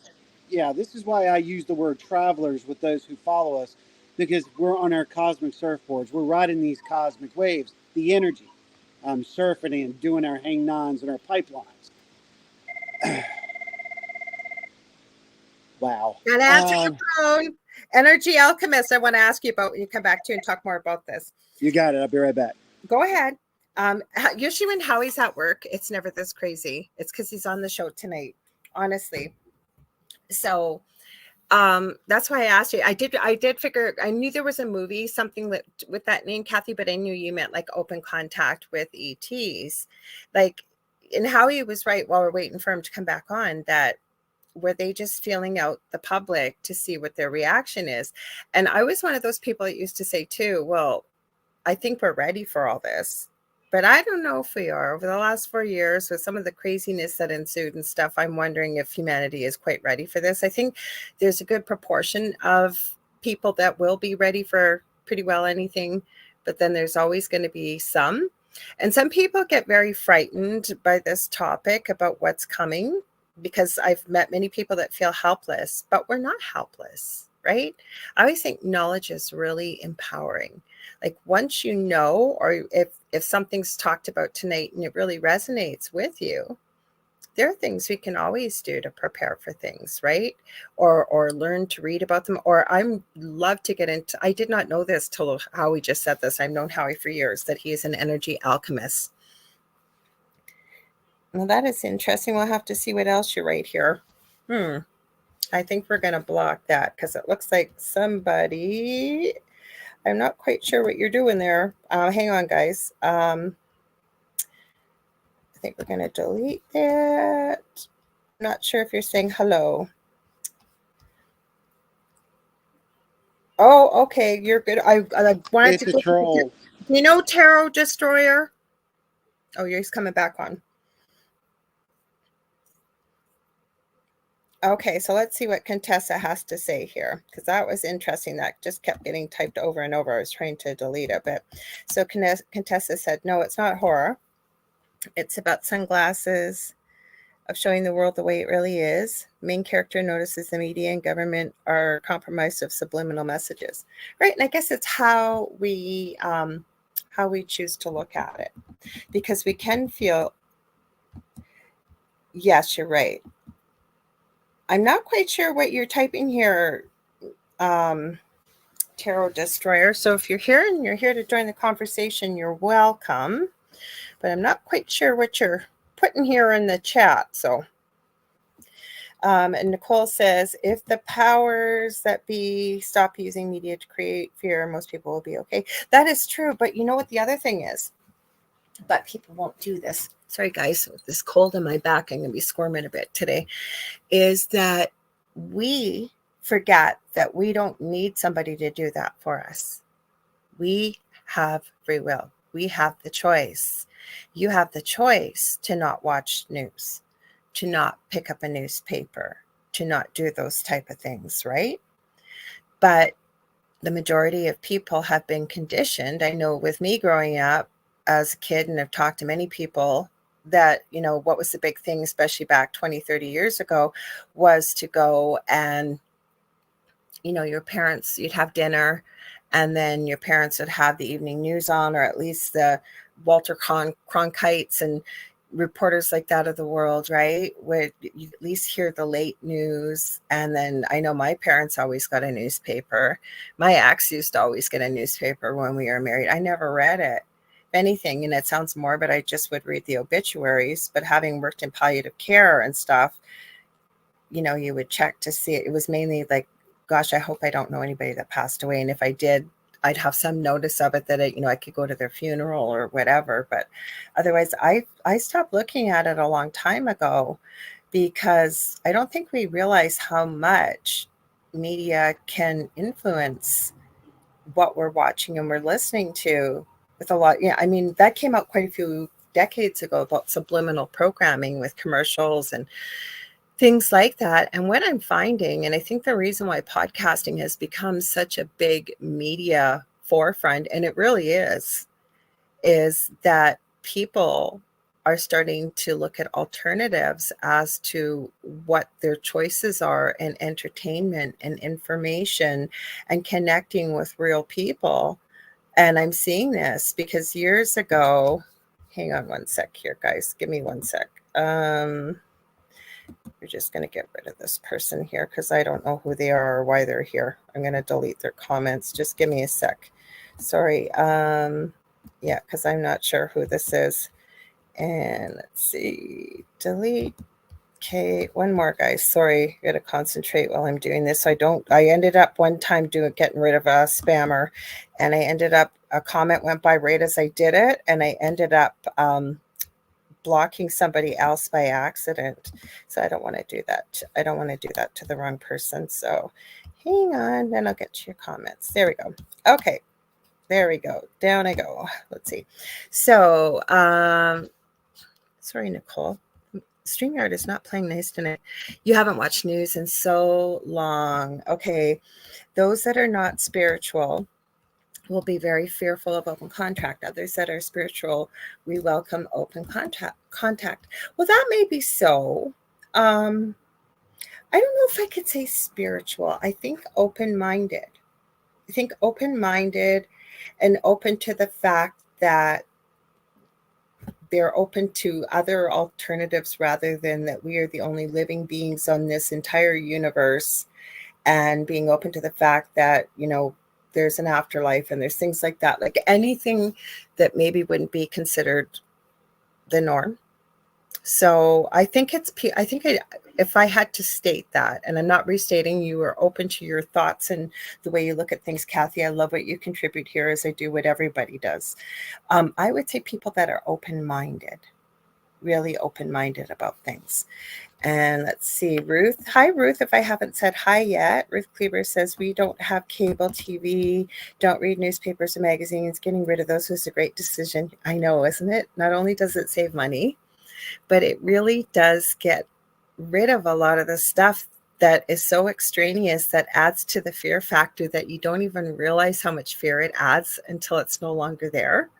this is why I use the word travelers with those who follow us, because we're on our cosmic surfboards. We're riding these cosmic waves, the energy, surfing and doing our hang-nons and our pipelines. Wow. Gotta answer the phone. Energy alchemist, I want to ask you about when you come back to and talk more about this. You got it. I'll be right back. Go ahead. Usually when Howie's at work, it's never this crazy. It's because he's on the show tonight, honestly. So that's why I asked you. I did figure, I knew there was a movie, something that with that name, Kathy, but I knew you meant like open contact with ETs. Like, and Howie was right while we're waiting for him to come back on, that were they just feeling out the public to see what their reaction is? And I was one of those people that used to say too, well, I think we're ready for all this, but I don't know if we are. Over the last 4 years, with some of the craziness that ensued and stuff, I'm wondering if humanity is quite ready for this. I think there's a good proportion of people that will be ready for pretty well anything, but then there's always going to be some. And some people get very frightened by this topic about what's coming, because I've met many people that feel helpless, but we're not helpless, right? I always think knowledge is really empowering. Like once you know, or if something's talked about tonight and it really resonates with you, there are things we can always do to prepare for things, right? Or learn to read about them. Or I'm love to get into, I did not know this till Howie just said this. I've known Howie for years, that he is an energy alchemist. Well, that is interesting. We'll have to see what else you write here. I think we're going to block that because it looks like somebody, I'm not quite sure what you're doing there. Hang on, guys. I think we're going to delete that. I'm not sure if you're saying hello. Oh, okay. You're good. I wanted It's a troll. You know Tarot Destroyer? Oh, he's coming back on. Okay, so let's see what Contessa has to say here, because that was interesting. That just kept getting typed over and over. I was trying to delete it, but so Contessa said, no, it's not horror. It's about sunglasses, of showing the world the way it really is. Main character notices the media and government are compromised of subliminal messages, right? And I guess it's how we choose to look at it, because we can feel, yes, you're right. I'm not quite sure what you're typing here, Tarot Destroyer. So if you're here and you're here to join the conversation, you're welcome. But I'm not quite sure what you're putting here in the chat. So, and Nicole says, if the powers that be stop using media to create fear, most people will be okay. That is true. But you know what the other thing is? But people won't do this. Sorry, guys, with this cold in my back, I'm going to be squirming a bit today. Is that we forget that we don't need somebody to do that for us. We have free will. We have the choice. You have the choice to not watch news, to not pick up a newspaper, to not do those type of things, right? But the majority of people have been conditioned. I know with me growing up as a kid, and I've talked to many people that, what was the big thing, especially back 20, 30 years ago, was to go and, your parents, you'd have dinner, and then your parents would have the evening news on, or at least the Walter Cronkites and reporters like that of the world, right? Where you at least hear the late news. And then I know my parents always got a newspaper. My ex used to always get a newspaper when we were married. I never read it. If anything, and it sounds morbid, I just would read the obituaries. But having worked in palliative care and stuff, you would check to see it. It was mainly like, gosh, I hope I don't know anybody that passed away. And if I did, I'd have some notice of it that I could go to their funeral or whatever. But otherwise, I stopped looking at it a long time ago, because I don't think we realize how much media can influence what we're watching and we're listening to with a lot. Yeah, I mean, that came out quite a few decades ago about subliminal programming with commercials and things like that. And what I'm finding, and I think the reason why podcasting has become such a big media forefront, and it really is that people are starting to look at alternatives as to what their choices are in entertainment and information and connecting with real people. And I'm seeing this because years ago, hang on one sec here, guys. Give me one sec. We're just going to get rid of this person here because I don't know who they are or why they're here. I'm going to delete their comments. Just give me a sec. Sorry. Yeah, because I'm not sure who this is. And let's see. Delete. Okay, one more, guys. Sorry, I got to concentrate while I'm doing this. I ended up one time getting rid of a spammer, and I ended up, a comment went by right as I did it, and I ended up blocking somebody else by accident. So I don't want to do that. I don't want to do that to the wrong person. So hang on, then I'll get to your comments. There we go. Okay. There we go. Down I go. Let's see. So, sorry, Nicole. StreamYard is not playing nice tonight. You haven't watched news in so long. Okay. Those that are not spiritual will be very fearful of open contact. Others that are spiritual, we welcome open contact. Well, that may be so. I don't know if I could say spiritual. I think open-minded. I think open-minded and open to the fact that they're open to other alternatives rather than that we are the only living beings on this entire universe, and being open to the fact that, there's an afterlife and there's things like that, like anything that maybe wouldn't be considered the norm. So I think if I had to state that, and I'm not restating, you are open to your thoughts and the way you look at things, Kathy. I love what you contribute here, as I do what everybody does. I would say people that are open-minded, really open-minded about things. And let's see, Ruth. Hi, Ruth. If I haven't said hi yet, Ruth Kleber says, we don't have cable TV, don't read newspapers or magazines. Getting rid of those was a great decision. I know, isn't it? Not only does it save money, but it really does get rid of a lot of the stuff that is so extraneous that adds to the fear factor that you don't even realize how much fear it adds until it's no longer there.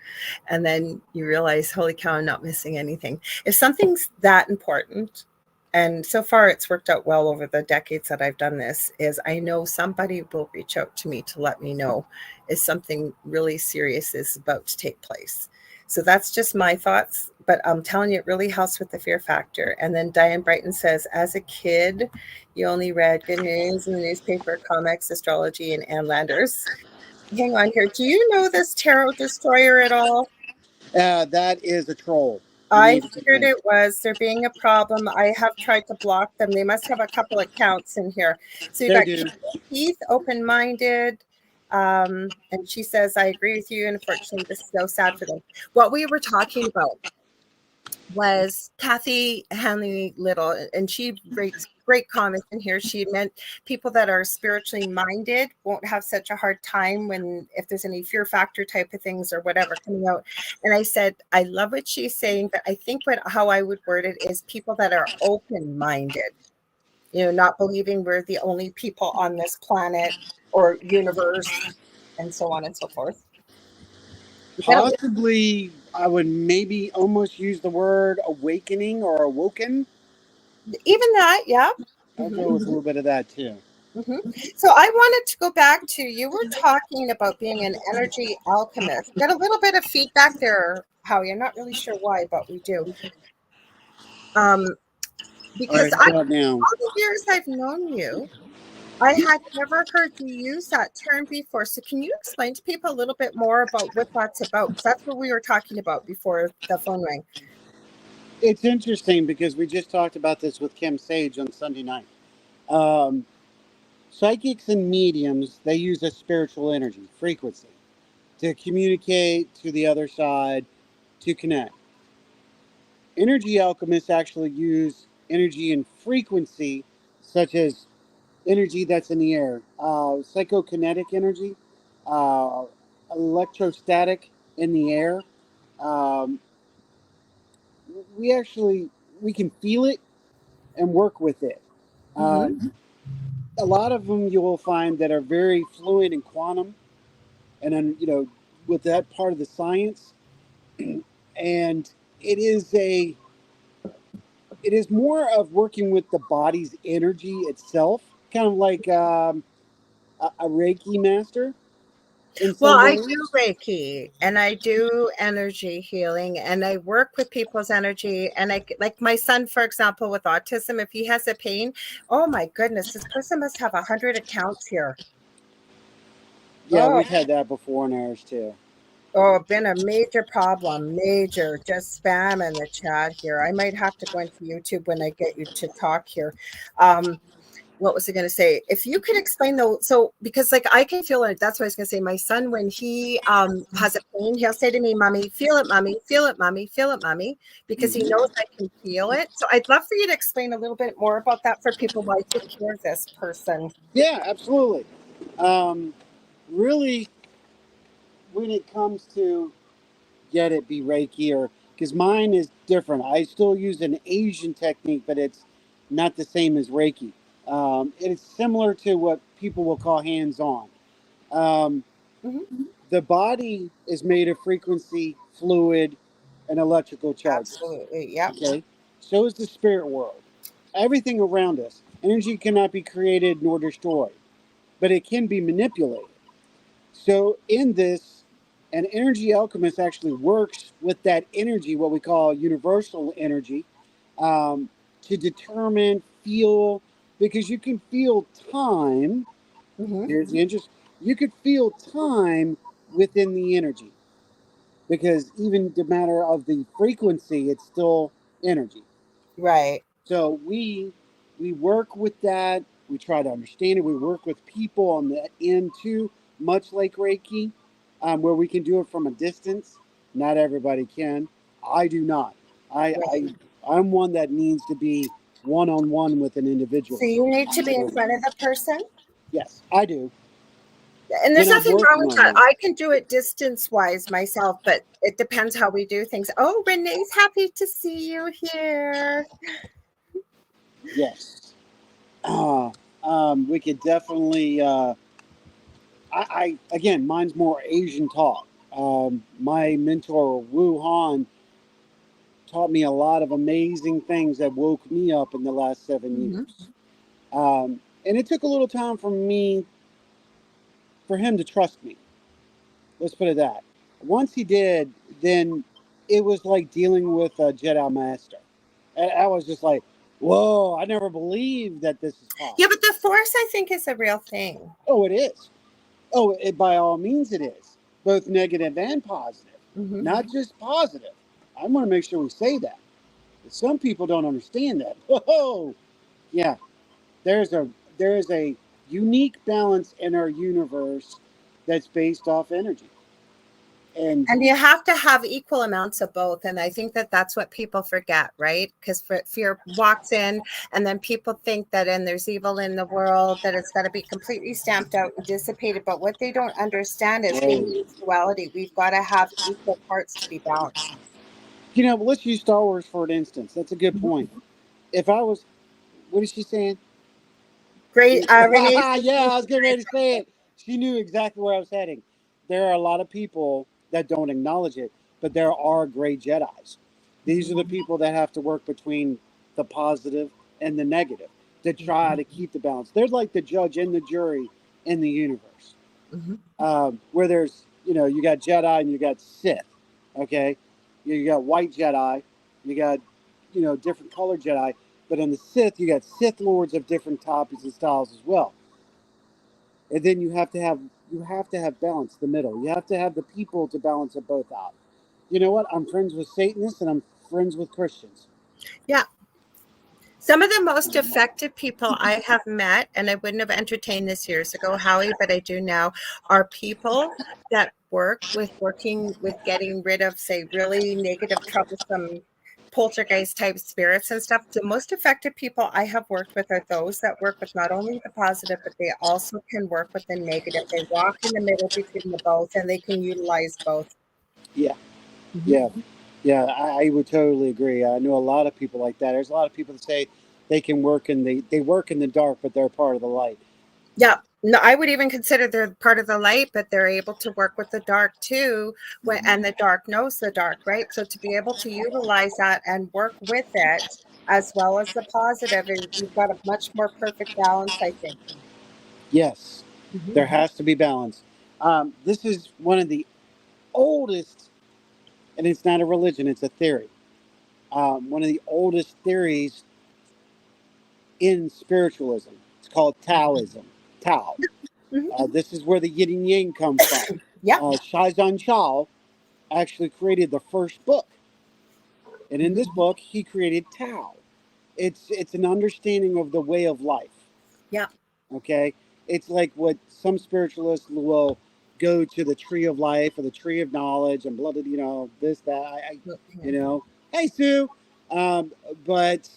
And then you realize, holy cow, I'm not missing anything. If something's that important, and so far it's worked out well over the decades that I've done this, is I know somebody will reach out to me to let me know if something really serious is about to take place. So that's just my thoughts, but I'm telling you, it really helps with the fear factor. And then Diane Brighton says, as a kid, you only read good news in the newspaper, comics, astrology, and Ann Landers. Hang on here. Do you know this tarot destroyer at all? That is a troll. I figured it was. There being a problem. I have tried to block them. They must have a couple accounts in here. So you got Keith, open-minded. And she says, I agree with you. And unfortunately, this is so sad for them. What we were talking about was Kathy Hanley Little, and she writes great comments in here. She meant people that are spiritually minded won't have such a hard time if there's any fear factor type of things or whatever coming out. And I said, I love what she's saying, but I think how I would word it is people that are open-minded, not believing we're the only people on this planet or universe and so on and so forth. Possibly I would maybe almost use the word awakening or awoken. Even that, yeah. I'll Hmm. go with a little bit of that too. Hmm. So I wanted to go back to, you were talking about being an energy alchemist. Got a little bit of feedback there, Howie. I'm not really sure why, but we do. Um, All right, because how I, about now? all the years I've known you, I had never heard you use that term before. So can you explain to people a little bit more about what that's about? Because that's what we were talking about before the phone rang. It's interesting because we just talked about this with Kim Sage on Sunday night. Um, Psychics and mediums, they use a spiritual energy, frequency, to communicate to the other side, to connect. Energy alchemists actually use energy and frequency, such as energy that's in the air, psychokinetic energy, uh, electrostatic in the air. Um, we actually we can feel it and work with it. Uh, Mm-hmm. a lot of them you will find that are very fluent in quantum, and then with that part of the science, and it is a it is more of working with the body's energy itself, kind of like a Reiki master in Well, some I do ways. Reiki and I do energy healing and I work with people's energy. And I, like my son, for example, with autism, if he has a pain, oh my goodness, this person must have 100 accounts here. Yeah, Oh, we've had that before in ours too. oh, been a major problem, major. Just spam in the chat here. I might have to go into YouTube when I get you to talk here. What was I going to say? If you could explain though, so because like I can feel it. That's what I was going to say. My son, when he has a pain, he'll say to me, "Mommy, feel it, mommy, feel it, mommy, feel it, mommy," because he knows I can feel it. So I'd love for you to explain a little bit more about that for people while I take care of this person. Yeah, absolutely. Um, Really, when it comes to get it be Reiki, or because mine is different. I still use an Asian technique, but it's not the same as Reiki. It's similar to what people will call hands on. Um, Hmm. the body is made of frequency, fluid, and electrical charges. Absolutely, yep. Okay, so is the spirit world. Everything around us. Energy cannot be created nor destroyed, but it can be manipulated. So in this, an energy alchemist actually works with that energy, what we call universal energy, to determine, feel, because you can feel time. Hmm. Here's the interest. You could feel time within the energy, because even the matter of the frequency, it's still energy. Right. So we work with that. We try to understand it. We work with people on the end too, much like Reiki, where we can do it from a distance. Not everybody can. I do not. I, Right. I I'm one that needs to be one on one with an individual. So you need to be in So, front of the person. yes, I do, And there's and I'm nothing wrong working with on that. that. I can do it distance wise myself, but it depends how we do things. Oh, Renee's happy to see you here. Yes, we could definitely. I again, mine's more Asian talk. My mentor Wu Han taught me a lot of amazing things that woke me up in the last 7 years. Mhm. And it took a little time for him to trust me. Let's put it that. Once he did, then it was like dealing with a Jedi Master. And I was just like, whoa, I never believed that this is Yeah, possible. but the force, I think, is a real thing. Oh, it is. Oh, by all means, it is. Both negative and positive, Hmm. not just positive. I want to make sure we say that. Some people don't understand that. Whoa, yeah. There's a there is a unique balance in our universe that's based off energy. And And you have to have equal amounts of both. And I think that that's what people forget, right? Because fear walks in, and then people think that, and there's evil in the world, that it's got to be completely stamped out and dissipated. But what they don't understand is we whoa, need duality. We've got to have equal parts to be balanced. let's use Star Wars for an instance. That's a good point. If I was, what is she saying? Great. Renee. Yeah, I was getting ready to say it. She knew exactly where I was heading. There are a lot of people that don't acknowledge it. but there are gray Jedis. These are the people that have to work between the positive and the negative to try to keep the balance. They're like the judge and the jury in the universe. Where there's, you got Jedi and you got Sith. Okay, you got white Jedi, you got, different colored Jedi, but in the Sith you got Sith lords of different topics and styles as well. And then you have to have balance, the middle. You have to have the people to balance it both out. You know what? I'm friends with Satanists and I'm friends with Christians. Yeah. Some of the most effective people I have met, and I wouldn't have entertained this years ago, Howie, but I do now, are people that work with getting rid of, say, really negative, troublesome poltergeist type spirits and stuff. The most effective people I have worked with are those that work with not only the positive, but they also can work with the negative. They walk in the middle between the both, and they can utilize both. Yeah. Yeah. Yeah, I would totally agree. I know a lot of people like that. There's a lot of people that say they can work they work in the dark, but they're part of the light. Yeah, no, I would even consider they're part of the light, but they're able to work with the dark too. And the dark knows the dark, right? So to be able to utilize that and work with it as well as the positive, you've got a much more perfect balance, I think. Yes, there has to be balance. This is one of the oldest, and it's not a religion, it's a theory. One of the oldest theories in spiritualism. It's called Taoism. Tao. This is where the yin and yang come from. Yeah. Shizan Chao actually created the first book. And in this book, he created Tao. It's an understanding of the way of life. Yeah. Okay? It's like what some spiritualists will go to the tree of life or the tree of knowledge and blood, this, that. Hey, Sue. But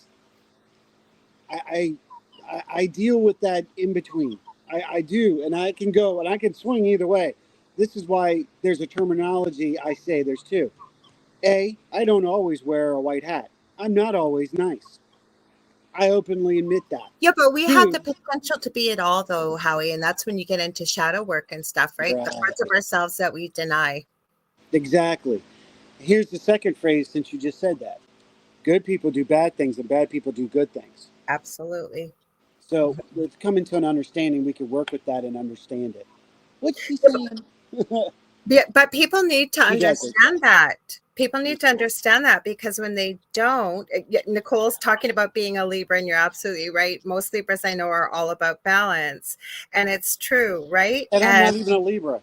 I deal with that in between. I do, and I can go and I can swing either way. This is why there's a terminology I say there's two. I don't always wear a white hat. I'm not always nice. I openly admit that. Yeah, but we have the potential to be it all, though, Howie, and that's when you get into shadow work and stuff, right? The parts of ourselves that we deny. Exactly. Here's the second phrase, since you just said that. Good people do bad things and bad people do good things. Absolutely. So it's coming to an understanding. We can work with that and understand it. What's she saying? But people need to understand that. People need to understand that, because when they don't, Nicole's talking about being a Libra, and you're absolutely right. Most Libras I know are all about balance, and it's true, right? And I'm not even a Libra.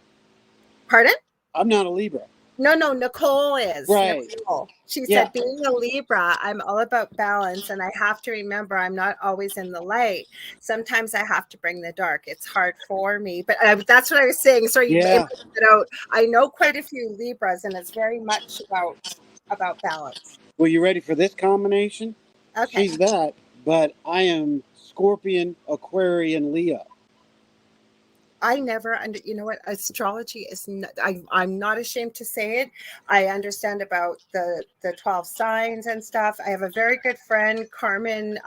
Pardon? I'm not a Libra. No, Nicole is. Right. Nicole. She said, being a Libra, I'm all about balance, and I have to remember I'm not always in the light. Sometimes I have to bring the dark. It's hard for me, but that's what I was saying. Sorry, you put it out. I know quite a few Libras, and it's very much about balance. Well, you ready for this combination? Okay. She's that, but I am Scorpion, Aquarian, Leo. I never you know what, astrology is not, I'm not ashamed to say it. I understand about the 12 signs and stuff. I have a very good friend, Carmen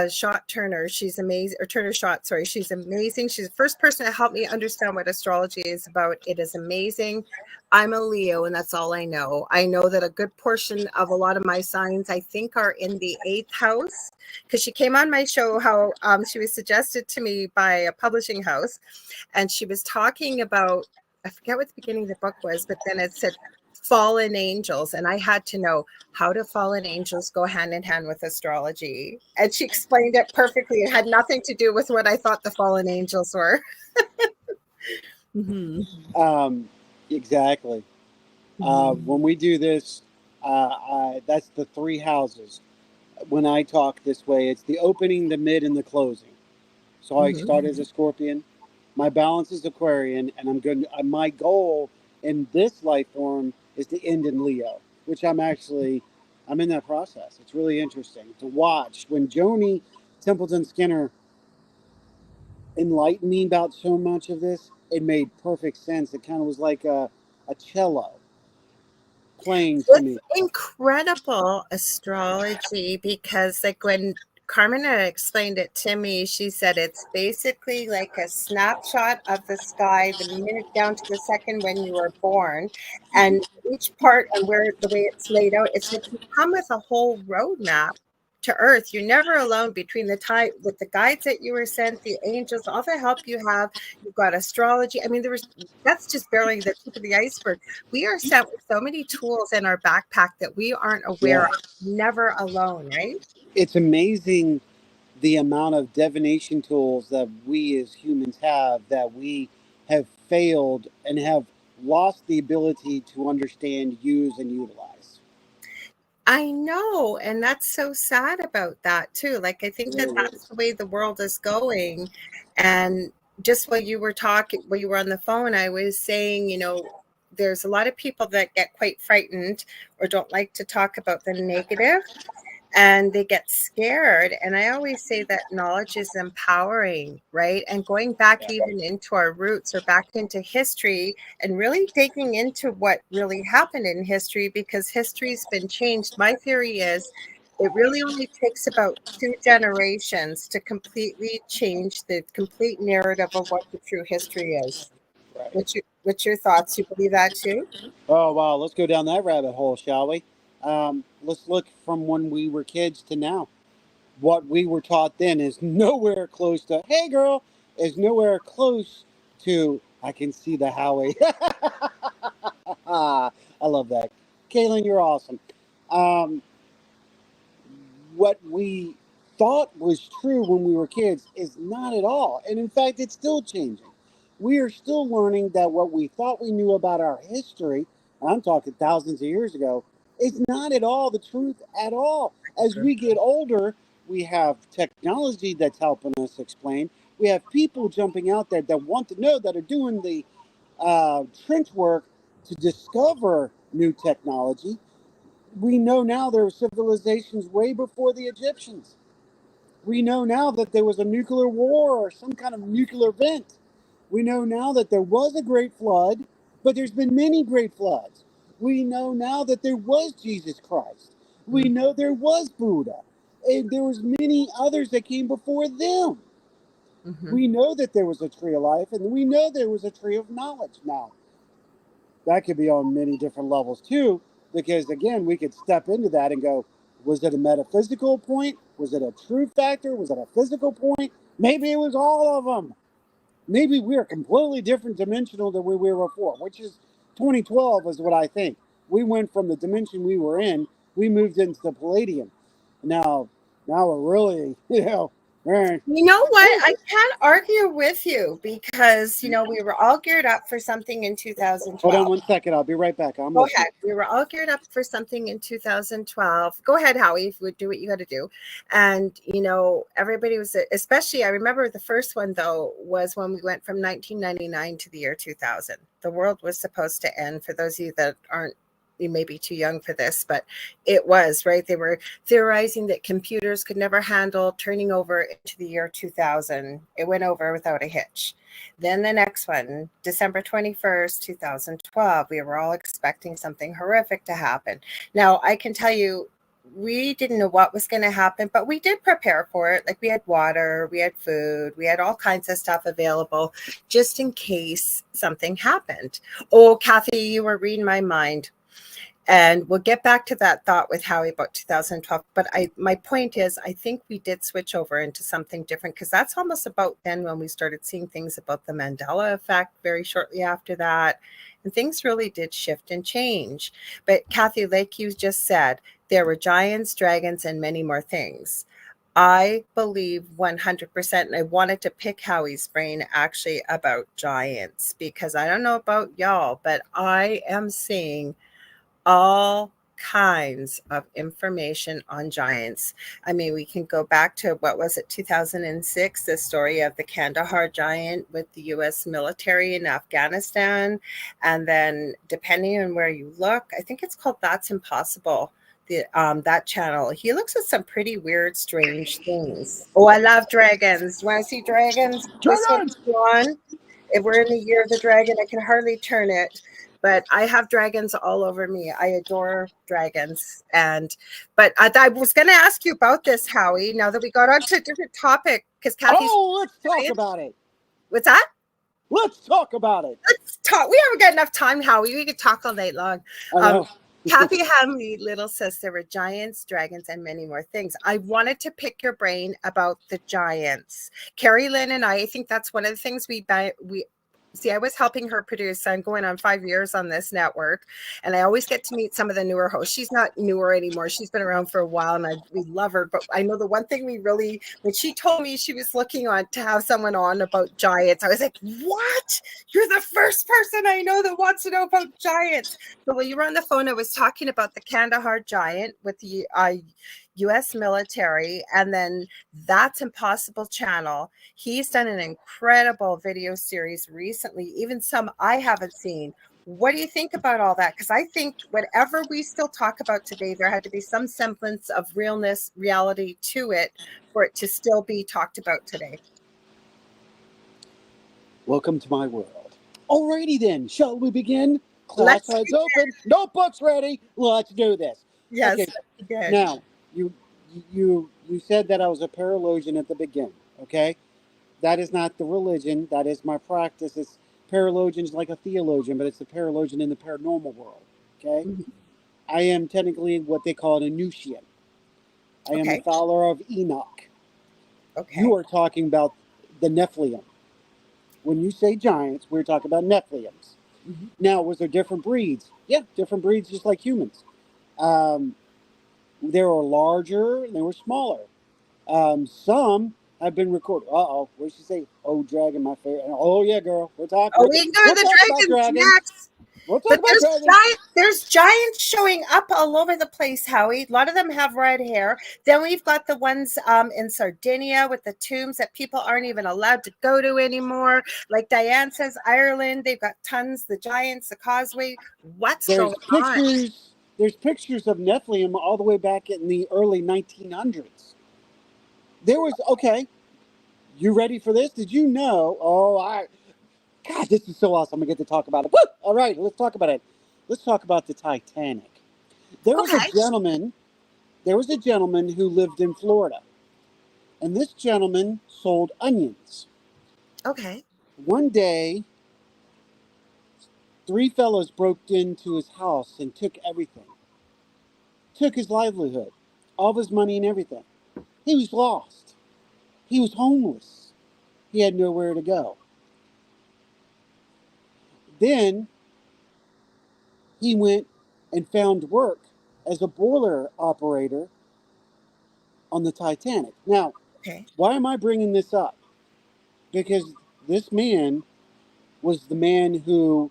Schott Turner. She's amazing, or Turner Schott, sorry. She's amazing. She's the first person to help me understand what astrology is about. It is amazing. I'm a Leo, and that's all I know. I know that a good portion of a lot of my signs, I think, are in the 8th house, because she came on my show, how she was suggested to me by a publishing house, and she was talking about, I forget what the beginning of the book was, but then it said fallen angels, and I had to know, how do fallen angels go hand in hand with astrology? And she explained it perfectly. It had nothing to do with what I thought the fallen angels were. Exactly. When we do this, that's the 3 houses. When I talk this way, it's the opening, the mid, and the closing. So I start as a Scorpion. My balance is Aquarian, and my goal in this life form is to end in Leo, which I'm in that process. It's really interesting to watch. When Joni Templeton Skinner enlightened me about so much of this, it made perfect sense. It kind of was like a cello playing to me. Incredible astrology, because like when Carmena explained it to me. She said it's basically like a snapshot of the sky, the minute down to the second when you were born, and each part and where the way it's laid out, it's like you come with a whole roadmap to Earth. You're never alone between the time with the guides that you were sent, the angels, all the help you have. You've got astrology. I mean, that's just barely the tip of the iceberg. We are sent with so many tools in our backpack that we aren't aware of. Never alone, right? It's amazing the amount of divination tools that we as humans have that we have failed and have lost the ability to understand, use, and utilize. I know, and that's so sad about that too. Like, I think that that's the way the world is going. And just while you were talking, while you were on the phone, I was saying, there's a lot of people that get quite frightened or don't like to talk about the negative, and they get scared. And I always say that knowledge is empowering, right? And going back even into our roots or back into history and really digging into what really happened in history, because history's been changed. My theory is it really only takes about 2 generations to completely change the complete narrative of what the true history is. Right. What's your thoughts? You believe that too? Oh, wow. Let's go down that rabbit hole, shall we? Let's look from when we were kids to now. What we were taught then is nowhere close to, hey, girl, is nowhere close to, I can see the Howie. I love that. Kaylin, you're awesome. Um, what we thought was true when we were kids is not at all. And in fact, it's still changing. We are still learning that what we thought we knew about our history, and I'm talking thousands of years ago, is not at all the truth at all. As we get older, we have technology that's helping us explain. We have people jumping out there that want to know, that are doing the trench work to discover new technology. We know now there were civilizations way before the Egyptians. We know now that there was a nuclear war or some kind of nuclear event. We know now that there was a great flood, but there's been many great floods. We know now that there was Jesus Christ. We know there was Buddha. And there was many others that came before them. Mm-hmm. We know that there was a tree of life, and we know there was a tree of knowledge. Now, that could be on many different levels too, because again, we could step into that and go, was it a metaphysical point? Was it a true factor? Was it a physical point? Maybe it was all of them. Maybe we're completely different dimensional than we were before, which is 2012 is what I think. We went from the dimension we were in, we moved into the Palladium. Now we're really, You know what? I can't argue with you because, we were all geared up for something in Hold on 2012. one second. I'll be right back. I'm Go listening. ahead. We were all geared up for something in 2012. Go ahead, Howie, if you would do what you got to do. And, everybody was, especially, I remember the first one, though, was when we went from 1999 to the year 2000. The world was supposed to end. For those of you that aren't, you may be too young for this, but it was, right? They were theorizing that computers could never handle turning over into the year 2000. It went over without a hitch. Then the next one, December 21st, 2012, we were all expecting something horrific to happen. Now, I can tell you, we didn't know what was going to happen, but we did prepare for it. Like, we had water, we had food, we had all kinds of stuff available just in case something happened. Oh, Kathy, you were reading my mind. And we'll get back to that thought with Howie about 2012. But my point is, I think we did switch over into something different, because that's almost about then when we started seeing things about the Mandela effect very shortly after that. And things really did shift and change. But Kathy, like you just said, there were giants, dragons, and many more things. I believe 100%, and I wanted to pick Howie's brain actually about giants, because I don't know about y'all, but I am seeing all kinds of information on giants. I mean, we can go back to, what was it, 2006, the story of the Kandahar giant with the US military in Afghanistan. And then depending on where you look, I think it's called That's Impossible. That channel, he looks at some pretty weird, strange things. Oh, I love dragons. You want to see dragons? This one's Dragons! on. If we're in the year of the dragon, I can hardly turn it. But I have dragons all over me. I adore dragons. But I was going to ask you about this, Howie, now that we got onto a different topic, because Kathy's. Oh, let's talk about it. What's that? Let's talk about it. Let's talk. We haven't got enough time, Howie. We could talk all night long. I know. Kathy Hamley Little says there were giants, dragons, and many more things. I wanted to pick your brain about the giants. Carrie Lynn and I think that's one of the things we see. I was helping her produce. I'm going on 5 years on this network, and I always get to meet some of the newer hosts. She's not newer anymore. She's been around for a while, and we love her. But I know the one thing we really, when she told me she was looking on to have someone on about giants, I was like, what? You're the first person I know that wants to know about giants. So when you were on the phone, I was talking about the Kandahar giant with the U.S. military, and then That's Impossible channel. He's done an incredible video series recently, even some I haven't seen. What do you think about all that? Because I think whatever we still talk about today, there had to be some semblance of reality to it for it to still be talked about today. Welcome to my world. Alrighty then, shall we begin? Class is open. Notebooks ready. Let's do this. Yes. Okay. Now, you said that I was a paralogian at the beginning. Okay, that is not the religion. That is my practice. It's paralogian's like a theologian, but it's a paralogian in the paranormal world. Okay, I am technically what they call an Anusian. I am a follower of Enoch. Okay, you are talking about the Nephilim. When you say giants, we're talking about Nephilims. Now, was there different breeds? Yeah, different breeds, just like humans. They were larger, they were smaller. Some have been recorded. What did she say? Oh, dragon, my favorite. Oh, yeah, girl. We're talking. Oh, we ignore the dragons next. We'll talk about dragons. There's giants showing up all over the place, Howie. A lot of them have red hair. Then we've got the ones in Sardinia with the tombs that people aren't even allowed to go to anymore. Like Diane says, Ireland, they've got tons. The giants, the causeway. What's going on? There's pictures of Nephilim all the way back in the early 1900s. There was, you ready for this? Did you know? God, this is so awesome. I get to talk about it. Woo! All right, let's talk about it. Let's talk about the Titanic. There was a gentleman who lived in Florida. And this gentleman sold onions. Okay. One day, 3 fellows broke into his house and took everything. Took his livelihood, all of his money and everything. He was lost. He was homeless. He had nowhere to go. Then he went and found work as a boiler operator on the Titanic. Now, why am I bringing this up? Because this man was the man who,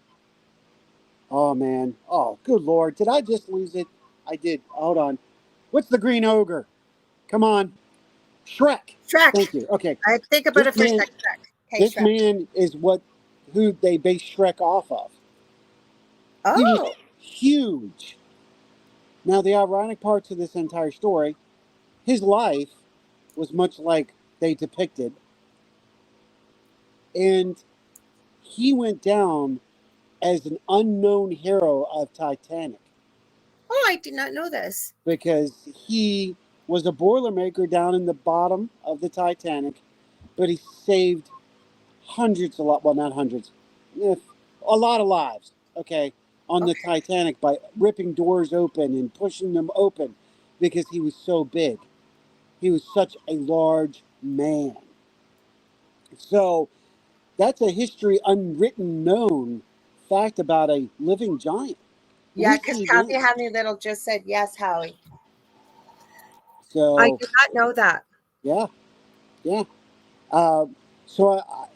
good Lord, did I just lose it? I did. Hold on. What's the green ogre? Come on. Shrek. Thank you. Okay. I think about it for a second. This man is who they base Shrek off of. Oh. He was huge. Now, the ironic part to this entire story, his life was much like they depicted. And he went down as an unknown hero of Titanic. Oh, I did not know this. Because he was a boilermaker down in the bottom of the Titanic, but he saved a lot of lives, on the Titanic by ripping doors open and pushing them open because he was so big. He was such a large man. So that's a history unwritten known fact about a living giant. Yeah, because Kathy Hanley Little just said yes, Howie. So I did not know that. Yeah.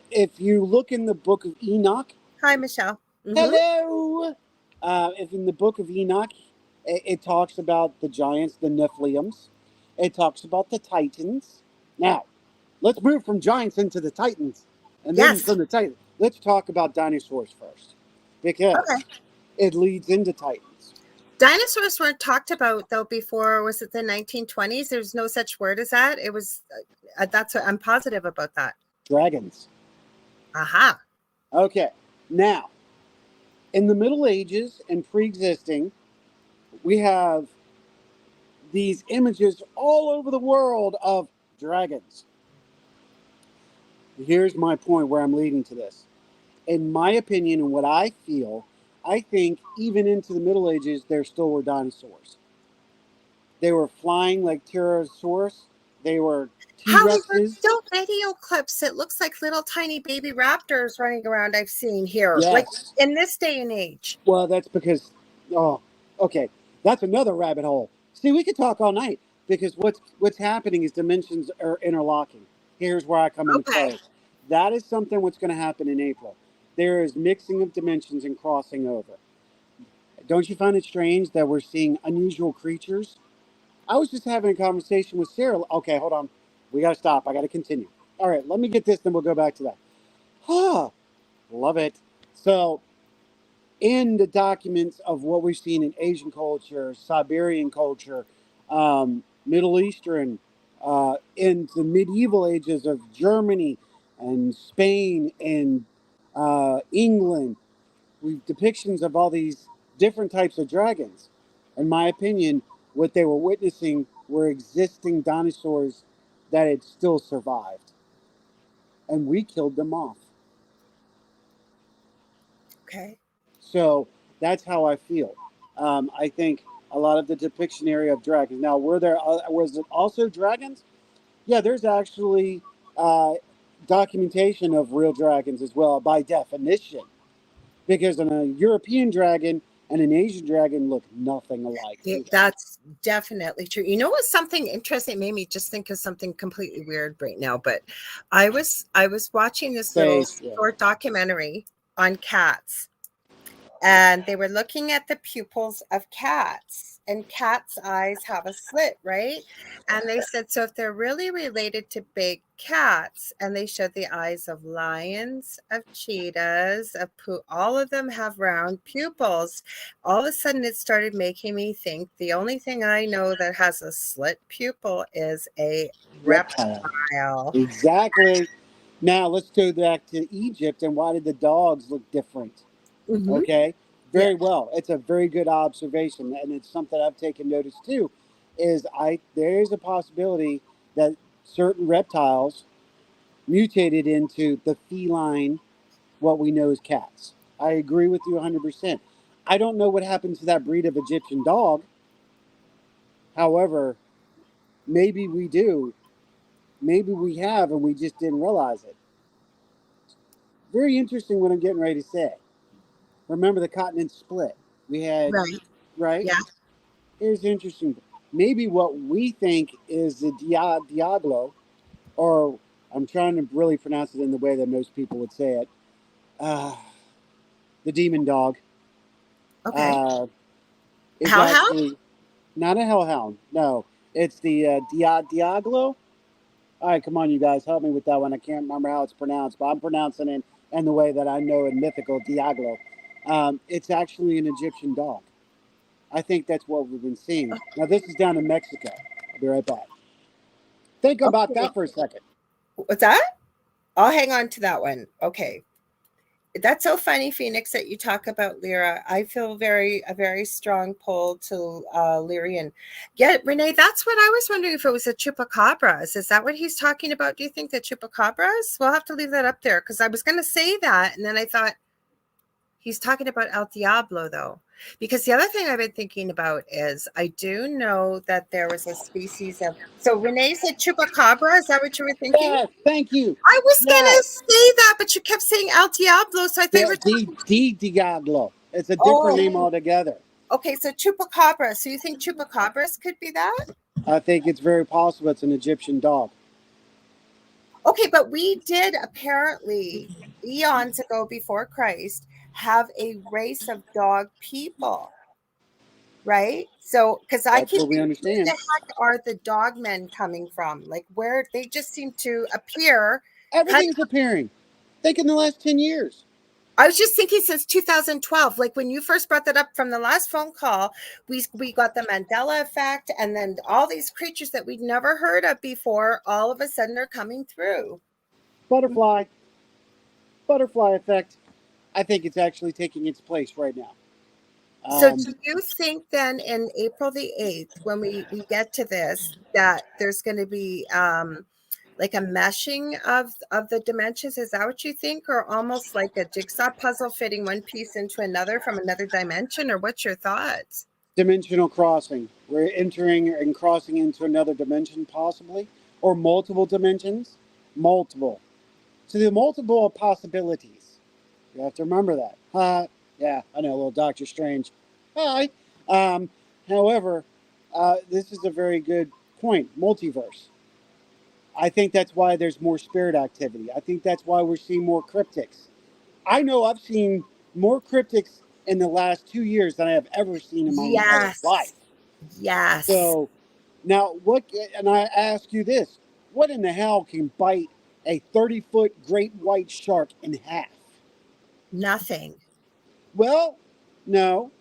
If you look in the book of Enoch. Hi, Michelle. Hello. If in the book of Enoch, it talks about the giants, the Nephilims. It talks about the Titans. Now, let's move from giants into the Titans. And then from the Titans, let's talk about dinosaurs first. Because it leads into Titans. Dinosaurs weren't talked about, though, before, was it the 1920s? There's no such word as that. It was, that's what I'm positive about that. Dragons. Aha. Okay. Now, In the Middle Ages and pre-existing, we have these images all over the world of dragons. Here's my point where I'm leading to this. In my opinion and what I feel, I think even into the Middle Ages, there still were dinosaurs. They were flying like pterosaurs. They were Howie, there's T-Rexes. still video clips. It looks like little tiny baby raptors running around I've seen here, like Yes. in this day and age. Well, that's because, oh, okay, that's another rabbit hole. See, we could talk all night because what's happening is dimensions are interlocking. Here's where I come into Okay. play. That is something what's going to happen in April. There is mixing of dimensions and crossing over. Don't you find it strange that we're seeing unusual creatures? I was just having a conversation with Sarah. Okay, hold on. We got to stop. I got to continue. All right, let me get this, then we'll go back to that. Ah, love it. So, in the documents of what we've seen in Asian culture, Siberian culture, Middle Eastern, in the medieval ages of Germany and Spain and England, we've depictions of all these different types of dragons. In my opinion, what they were witnessing were existing dinosaurs that had still survived, and we killed them off. Okay. So that's how I feel. I think a lot of the depiction area of dragons. Now, was it also dragons? Yeah, there's actually uh, documentation of real dragons as well, by definition, because a European dragon and an Asian dragon look nothing alike. That's definitely true. You know what's something interesting? It made me just think of something completely weird right now. But I was watching this little short documentary on cats, and they were looking at the pupils of cats, and cats' eyes have a slit, right? And they said, so if they're really related to big cats, and they showed the eyes of lions, of cheetahs, of all of them have round pupils. All of a sudden, it started making me think the only thing I know that has a slit pupil is a reptile. Exactly. Now let's go back to Egypt, and why did the dogs look different? Mm-hmm. Okay, Yeah. very well. It's a very good observation, and it's something I've taken notice too. There is a possibility that certain reptiles mutated into the feline, what we know as cats. I agree with you 100%. I don't know what happened to that breed of Egyptian dog. However, maybe we do. Maybe we have, and we just didn't realize it. Very interesting what I'm getting ready to say. Remember the continent split. We had, Right. right? Yeah. Here's interesting. Maybe what we think is the Diablo, or I'm trying to really pronounce it in the way that most people would say it, uh, the demon dog, Okay. is Hellhound? actually not a hellhound. No, it's the Diablo. All right, come on, you guys, help me with that one. I can't remember how it's pronounced, but I'm pronouncing it in the way that I know in mythical Diablo. It's actually an Egyptian dog. I think that's what we've been seeing. Now, this is down in Mexico. I'll be right back. Think about Okay. that for a second. What's that? I'll hang on to that one. Okay. That's so funny, Phoenix, that you talk about Lyra. I feel a very strong pull to Lyrian. Yeah, Renee, that's what I was wondering if it was a chupacabras. Is that what he's talking about? Do you think that chupacabras? We'll have to leave that up there because I was going to say that. And then I thought he's talking about El Diablo, though. Because the other thing I've been thinking about is I do know that there was a species of. So Renee said chupacabra. Is that what you were thinking? Yes, thank you. I was Now, gonna say that, but you kept saying El Diablo, so I thought you were the Diablo. It's a different name oh, altogether. okay. So chupacabra. So you think chupacabras could be that? I think it's very possible it's an Egyptian dog. Okay, but we did apparently eons ago before Christ have a race of dog people, right? So, because I That's keep what we thinking, where the understand. heck are the dog men coming from? Like, where they just seem to appear. Everything's appearing. Think in the last 10 years. I was just thinking since 2012, like when you first brought that up from the last phone call, we got the Mandela effect, and then all these creatures that we'd never heard of before, all of a sudden are coming through. Butterfly. Butterfly effect. I think it's actually taking its place right now. So do you think then in April the 8th, when we get to this, that there's going to be like a meshing of the dimensions? Is that what you think? Or almost like a jigsaw puzzle fitting one piece into another from another dimension? Or what's your thoughts? Dimensional crossing. We're entering and crossing into another dimension, possibly, or multiple dimensions. Multiple. So the multiple possibilities. You have to remember that. Yeah, I know, a little Doctor Strange. Hi. Um, However, this is a very good point. Multiverse. I think that's why there's more spirit activity. I think that's why we're seeing more cryptics. I know I've seen more cryptics in the last 2 years than I have ever seen in my entire life. Yes. Yes. So now, what? And I ask you this: what in the hell can bite a 30-foot great white shark in half? Nothing. Well, no.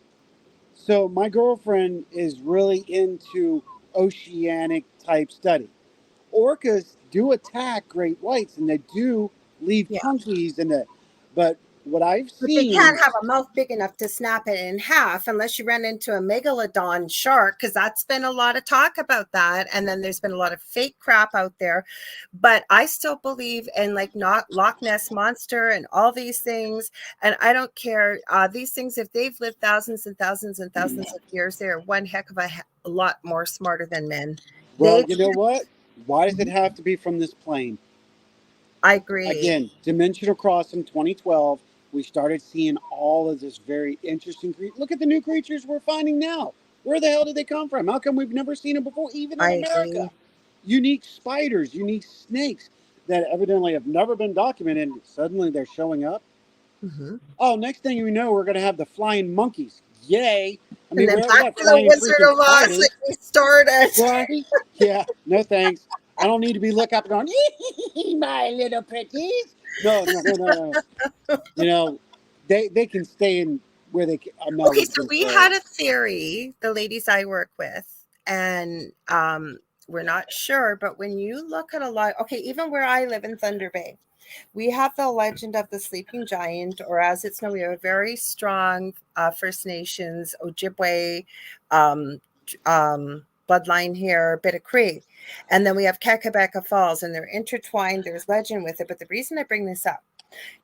So my girlfriend is really into oceanic type study. Orcas do attack great whites, and they do leave Yeah. punkies in the. But what I've But they seen, can't have a mouth big enough to snap it in half unless you run into a megalodon shark, because that's been a lot of talk about that. And then there's been a lot of fake crap out there. But I still believe in like not Loch Ness Monster and all these things. And I don't care. These things, if they've lived thousands and thousands and thousands of years, they're one heck of a lot more smarter than men. well, They, you know what? Why does it have to be from this plane? I agree. Again, Dimensional Crossing 2012, we started seeing all of this very interesting. Look at the new creatures we're finding now. Where the hell did they come from? How come we've never seen them before, even in I America? agree. Unique spiders, unique snakes that evidently have never been documented. Suddenly they're showing up. Mm-hmm. Oh, next thing we know, we're going to have the flying monkeys. Yay! I And mean, then we already back got to the flying Wizard freaking of Oz that spiders, you started. right? Yeah, no thanks. I don't need to be looking up and going, my little pretties. No, no, no, no, no. You know, they can stay in where they can. I'm not Okay, with so this we world. had a theory, the ladies I work with, and we're not sure, but when you look at a lot, okay, even where I live in Thunder Bay, we have the legend of the sleeping giant, or as it's known, we have a very strong First Nations, Ojibwe bloodline here, a bit of Cree. And then we have Kakabeka Falls, and they're intertwined. There's legend with it. But the reason I bring this up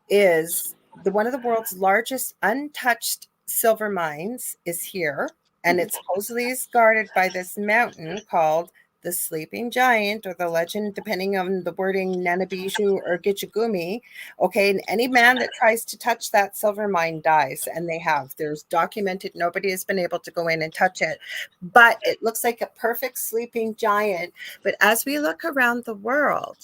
is one of the world's largest untouched silver mines is here, and it supposedly is guarded by this mountain called the Sleeping Giant, or the legend, depending on the wording, Nanabiju or Gijigumi. Okay, and any man that tries to touch that silver mine dies, and they have. There's documented. Nobody has been able to go in and touch it, but it looks like a perfect sleeping giant. But as we look around the world,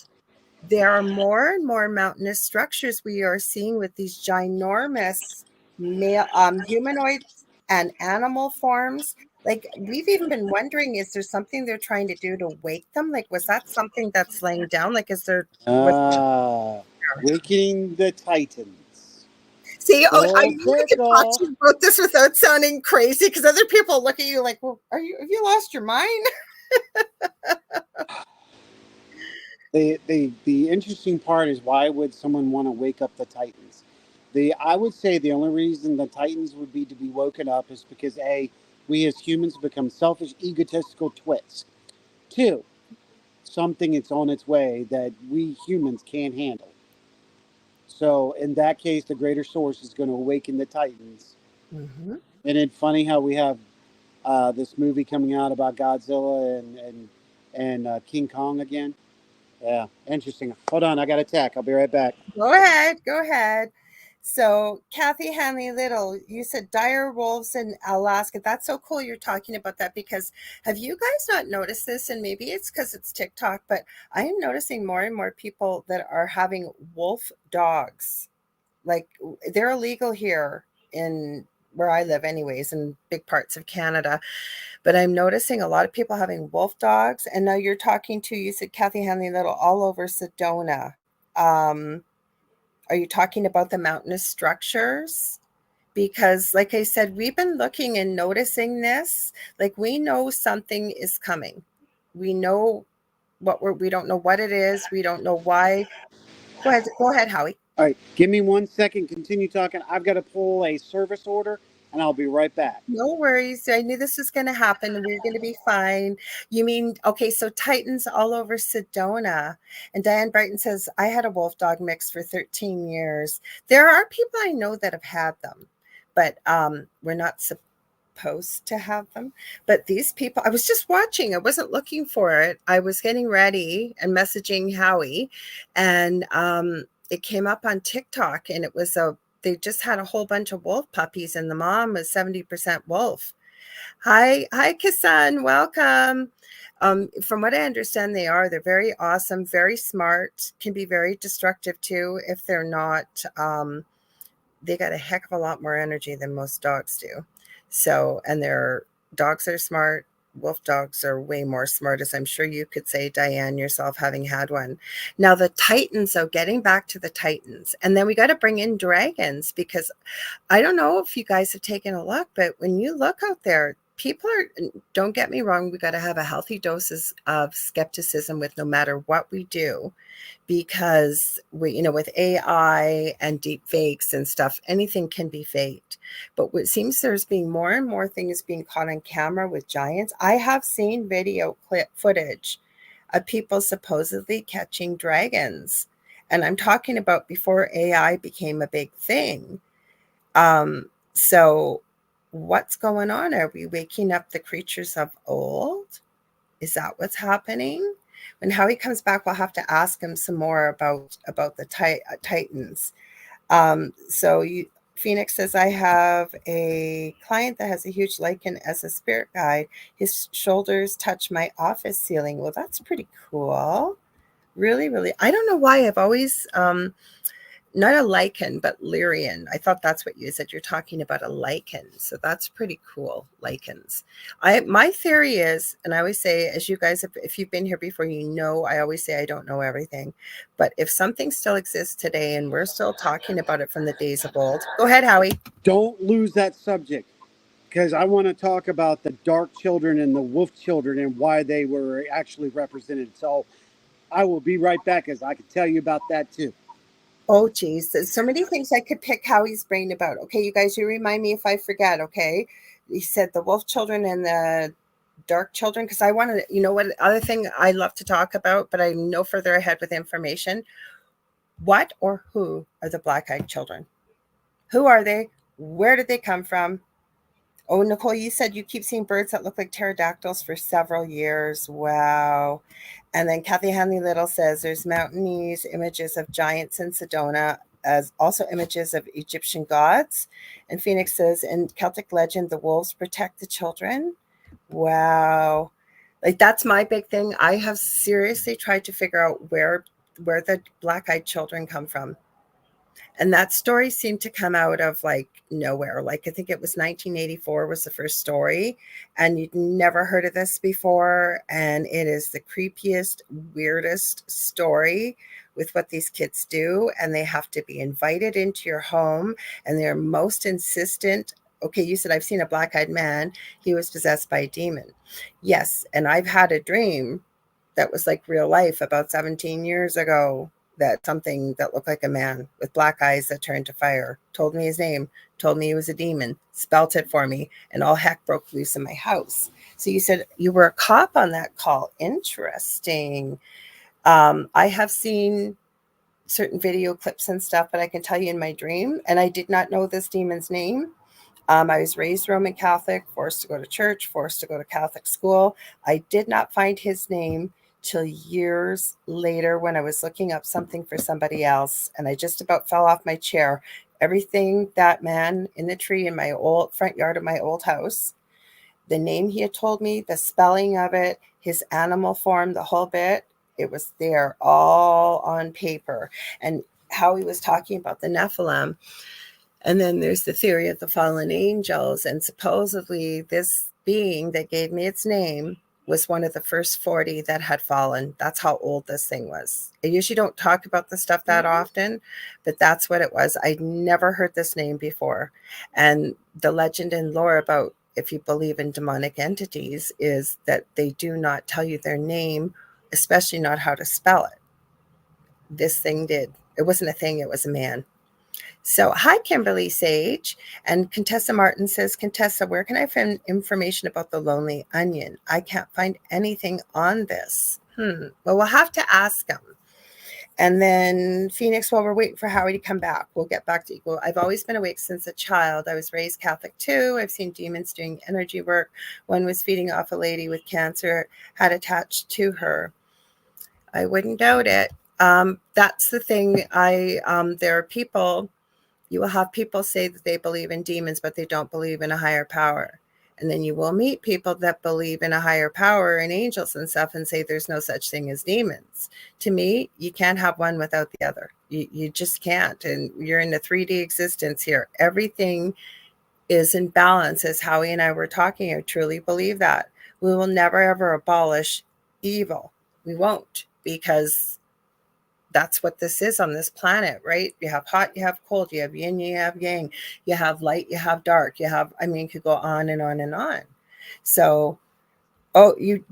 there are more and more mountainous structures we are seeing with these ginormous male humanoid and animal forms. Like, we've even been wondering, is there something they're trying to do to wake them? Like, was that something that's laying down? Like, is there was Ah, waking the Titans. see, oh, I Full knew we could talk circle. to you about this without sounding crazy, because other people look at you like, well, have you lost your mind? The interesting part is, why would someone want to wake up the Titans? I would say the only reason the Titans would be to be woken up is because A, we as humans become selfish, egotistical twits. Two, something is on its way that we humans can't handle. So in that case, the greater source is going to awaken the Titans. Mm-hmm. And it's funny how we have this movie coming out about Godzilla and King Kong again. Yeah, interesting. Hold on, I got a tech. I'll be right back. Go ahead. Go ahead. So, Kathy Hanley Little, you said dire wolves in Alaska. That's so cool you're talking about that, because have you guys not noticed this? And maybe it's because it's TikTok, but I am noticing more and more people that are having wolf dogs. Like, they're illegal here in where I live, anyways, in big parts of Canada. But I'm noticing a lot of people having wolf dogs. And now you're talking to, you said Kathy Hanley Little, all over Sedona. Um, are you talking about the mountainous structures? Because, like I said, we've been looking and noticing this. Like, we know something is coming. We know we don't know what it is. We don't know why. Go ahead, Howie. All right, give me 1 second. Continue talking. I've got to pull a service order, and I'll be right back. No worries. I knew this was going to happen and we were going to be fine. You mean, okay, so Titans all over Sedona. And Diane Brighton says, I had a wolf dog mix for 13 years. There are people I know that have had them, but we're not supposed to have them. But these people, I was just watching, I wasn't looking for it. I was getting ready and messaging Howie, and it came up on TikTok, and it was they just had a whole bunch of wolf puppies, and the mom was 70% wolf. Hi, Kasan, welcome. From what I understand, they're very awesome, very smart, can be very destructive too if they're not. They got a heck of a lot more energy than most dogs do. So, and their dogs are smart. Wolf dogs are way more smart, as I'm sure you could say, Diane, yourself, having had one. Now, the Titans, so getting back to the Titans, and then we got to bring in dragons, because I don't know if you guys have taken a look, but when you look out there, people are, don't get me wrong, we got to have a healthy doses of skepticism with no matter what we do, because with AI and deep fakes and stuff, anything can be faked. But what seems, there's being more and more things being caught on camera with giants. I have seen video clip footage of people supposedly catching dragons. And I'm talking about before AI became a big thing. So what's going on? Are we waking up the creatures of old? Is that what's happening? When Howie comes back, we'll have to ask him some more about the Titans. Phoenix says, I have a client that has a huge lichen as a spirit guide. His shoulders touch my office ceiling. Well, that's pretty cool. Really, really. I don't know why I've always not a lichen, but Lyrian. I thought that's what you said. You're talking about a lichen. So that's pretty cool, lichens. My theory is, and I always say, as you guys, if you've been here before, I always say I don't know everything. But if something still exists today and we're still talking about it from the days of old, go ahead, Howie. Don't lose that subject, because I want to talk about the dark children and the wolf children and why they were actually represented. So I will be right back, as I can tell you about that too. Oh, geez. There's so many things I could pick Howie's brain about. Okay, you guys, you remind me if I forget, okay? He said the wolf children and the dark children, because I wanted, what other thing I love to talk about, but I'm no further ahead with information. What or who are the black-eyed children? Who are they? Where did they come from? Oh, Nicole, you said you keep seeing birds that look like pterodactyls for several years. Wow. And then Kathy Hanley Little says there's Mountainese images of giants in Sedona, as also images of Egyptian gods. And Phoenix says in Celtic legend, the wolves protect the children. Wow. Like, that's my big thing. I have seriously tried to figure out where the black-eyed children come from. And that story seemed to come out of like nowhere. Like, I think it was 1984 was the first story, and you'd never heard of this before. And it is the creepiest, weirdest story with what these kids do. And they have to be invited into your home, and they're most insistent. Okay, you said, I've seen a black-eyed man. He was possessed by a demon. Yes, and I've had a dream that was like real life about 17 years ago, that something that looked like a man with black eyes that turned to fire told me his name, told me he was a demon, spelt it for me, and all heck broke loose in my house. So you said you were a cop on that call. Interesting. I have seen certain video clips and stuff, but I can tell you in my dream, and I did not know this demon's name. I was raised Roman Catholic, forced to go to church, forced to go to Catholic school. I did not find his name till years later when I was looking up something for somebody else, and I just about fell off my chair. Everything, that man in the tree in my old front yard of my old house, the name he had told me, the spelling of it, his animal form, the whole bit, it was there all on paper. And how he was talking about the Nephilim. And then there's the theory of the fallen angels. And supposedly this being that gave me its name was one of the first 40 that had fallen. That's how old this thing was. I usually don't talk about the stuff that often, but that's what it was. I'd never heard this name before. And the legend and lore about, if you believe in demonic entities, is that they do not tell you their name, especially not how to spell it. This thing did. It wasn't a thing. It was a man. So, hi, Kimberly Sage. And Contessa Martin says, Contessa, where can I find information about the Lonely Onion? I can't find anything on this. Well, we'll have to ask them. And then Phoenix, while we're waiting for Howie to come back, we'll get back to you. Well, I've always been awake since a child. I was raised Catholic too. I've seen demons doing energy work. One was feeding off a lady with cancer had attached to her. I wouldn't doubt it. That's the thing. There are people, you will have people say that they believe in demons, but they don't believe in a higher power. And then you will meet people that believe in a higher power and angels and stuff and say there's no such thing as demons. To me, you can't have one without the other. You just can't. And you're in a 3D existence here. Everything is in balance, as Howie and I were talking. I truly believe that. We will never, ever abolish evil. We won't, because that's what this is on this planet, right? You have hot, you have cold, you have yin, you have yang, you have light, you have dark, you have, you could go on and on and on. So,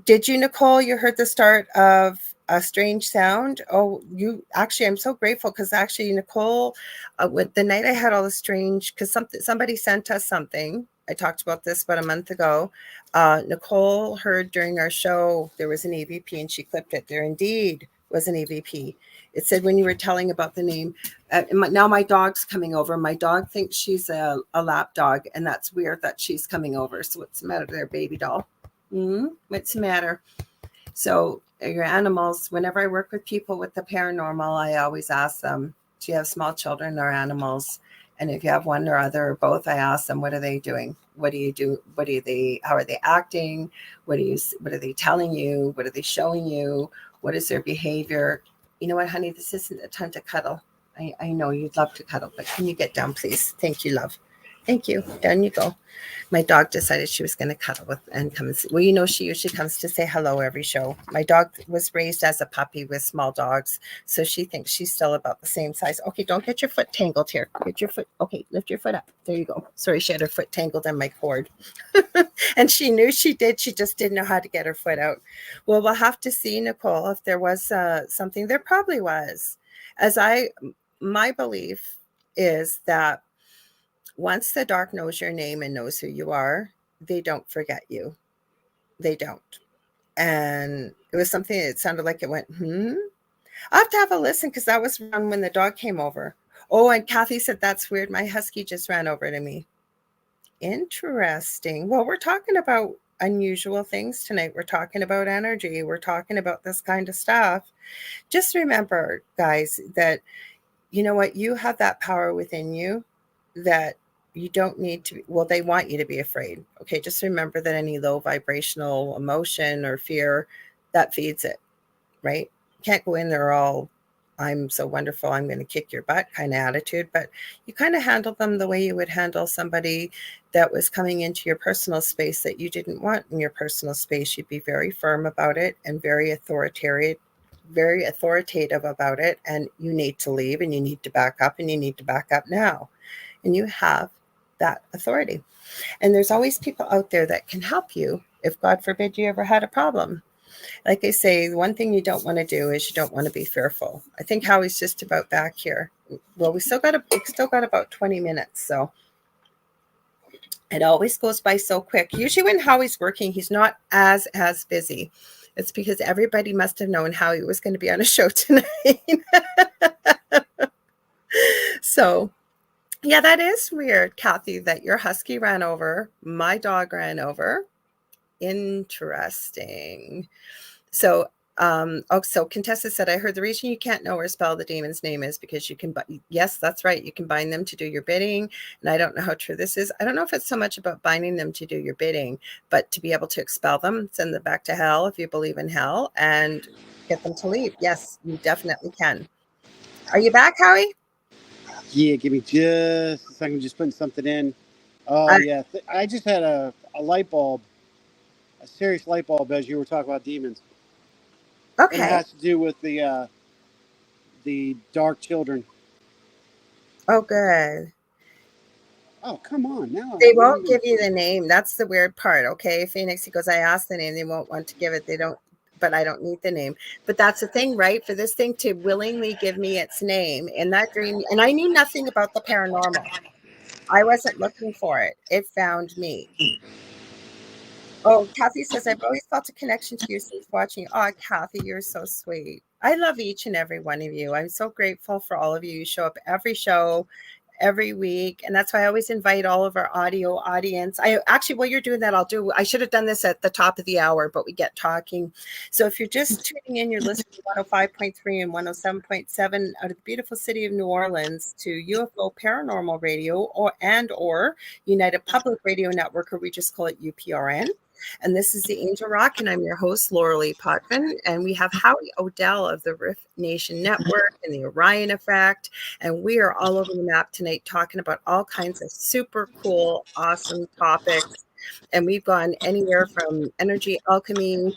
did you, Nicole, you heard the start of a strange sound? Oh, I'm so grateful, because actually, Nicole, with the night I had all the strange, because somebody sent us something. I talked about this about a month ago. Nicole heard during our show, there was an EVP and she clipped it. There indeed was an EVP. It said when you were telling about the name, now my dog's coming over. My dog thinks she's a lap dog, and that's weird that she's coming over. So what's the matter there, baby doll? What's the matter? So your animals, whenever I work with people with the paranormal, I always ask them, do you have small children or animals? And if you have one or other or both, I ask them, what are they doing? What do you do? How are they acting? What are they telling you? What are they showing you? What is their behavior? You know what, honey, this isn't a time to cuddle. I know you'd love to cuddle, but can you get down, please? Thank you, love. Thank you. Down you go. My dog decided she was going to cuddle with and come and see. Well, she usually comes to say hello every show. My dog was raised as a puppy with small dogs, so she thinks she's still about the same size. Okay, don't get your foot tangled here. Get your foot. Okay, lift your foot up. There you go. Sorry, she had her foot tangled in my cord. And she knew she did. She just didn't know how to get her foot out. Well, we'll have to see, Nicole, if there was something. There probably was. My belief is that once the dark knows your name and knows who you are, they don't forget you. They don't. And it was something that sounded like it went, I have to have a listen, because that was around when the dog came over. Oh, and Kathy said, that's weird. My husky just ran over to me. Interesting. Well, we're talking about unusual things tonight. We're talking about energy. We're talking about this kind of stuff. Just remember, guys, that you know what? You have that power within you that you don't need to, they want you to be afraid. Okay, just remember that any low vibrational emotion or fear, that feeds it, right? You can't go in there all, I'm so wonderful, I'm going to kick your butt kind of attitude, but you kind of handle them the way you would handle somebody that was coming into your personal space that you didn't want in your personal space. You'd be very firm about it and very authoritative about it, and you need to leave and you need to back up and you need to back up now. And you have that authority. And there's always people out there that can help you if, God forbid, you ever had a problem. Like I say, the one thing you don't want to do is you don't want to be fearful. I think Howie's just about back here. Well, we still got about 20 minutes. So it always goes by so quick. Usually when Howie's working, he's not as busy. It's because everybody must have known Howie was going to be on a show tonight. So yeah, that is weird, Kathy, that your husky ran over. My dog ran over. Interesting. So, so Contessa said, I heard the reason you can't know or spell the demon's name is because you can, yes, that's right. You can bind them to do your bidding. And I don't know how true this is. I don't know if it's so much about binding them to do your bidding, but to be able to expel them, send them back to hell if you believe in hell, and get them to leave. Yes, you definitely can. Are you back, Howie? Yeah, give me just a second. Just putting something in. Oh, yeah. I just had a light bulb, a serious light bulb, as you were talking about demons. Okay. And it has to do with the dark children. Oh, good. Oh, come on. Now They won't give you the name. That's the weird part. Okay, Phoenix, he goes, I asked the name. They won't want to give it. They don't. but I don't need the name. But that's the thing, right? For this thing to willingly give me its name in that dream, and I knew nothing about the paranormal. I wasn't looking for it. It found me. Oh, Kathy says, I've always felt a connection to you since watching. Oh, Kathy, you're so sweet. I love each and every one of you. I'm so grateful for all of you. You show up every show, every week. And that's why I always invite all of our audio audience. I actually, while you're doing that, I should have done this at the top of the hour, but we get talking. So if you're just tuning in, you're listening to 105.3 and 107.7 out of the beautiful city of New Orleans to UFO Paranormal Radio or United Public Radio Network, or we just call it UPRN. And this is the Angel Rock, and I'm your host, Lorilei Potvin. And we have Howie Odell of the Riff Nation Network and the Orion Effect. And we are all over the map tonight talking about all kinds of super cool, awesome topics. And we've gone anywhere from energy alchemy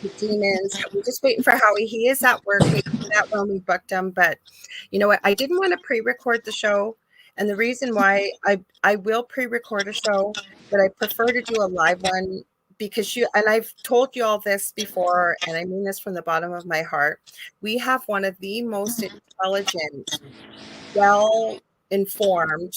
to demons. We're just waiting for Howie. He is at work. We knew that when we booked him. But you know what? I didn't want to pre-record the show. And the reason why I will pre-record a show, but I prefer to do a live one because I've told you all this before, and I mean this from the bottom of my heart. We have one of the most intelligent, well-informed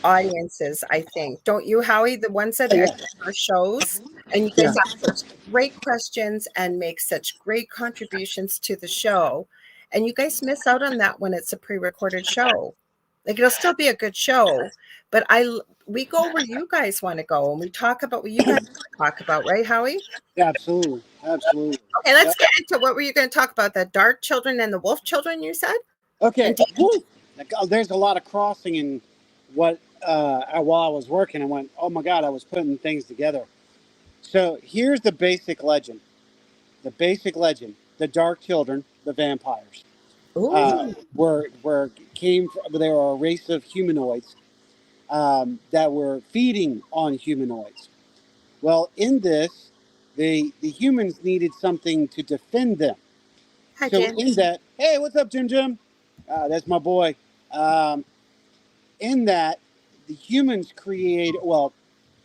audiences, I think. Don't you, Howie? The ones that actually our shows, and you guys ask such great questions and make such great contributions to the show. And you guys miss out on that when it's a pre-recorded show. Like, it'll still be a good show, but we go where you guys want to go, and we talk about what you guys want to talk about, right, Howie? Absolutely. Absolutely. Okay, let's get into what were you going to talk about? The dark children and the wolf children, you said? Okay. There's a lot of crossing in what while I was working. I went, oh my God, I was putting things together. So here's the basic legend. The basic legend: the dark children, the vampires. They were a race of humanoids that were feeding on humanoids. Well, in this, the humans needed something to defend them. Hi, So Jim. in that, hey, what's up, Jim? That's my boy. In that, the humans create. Well,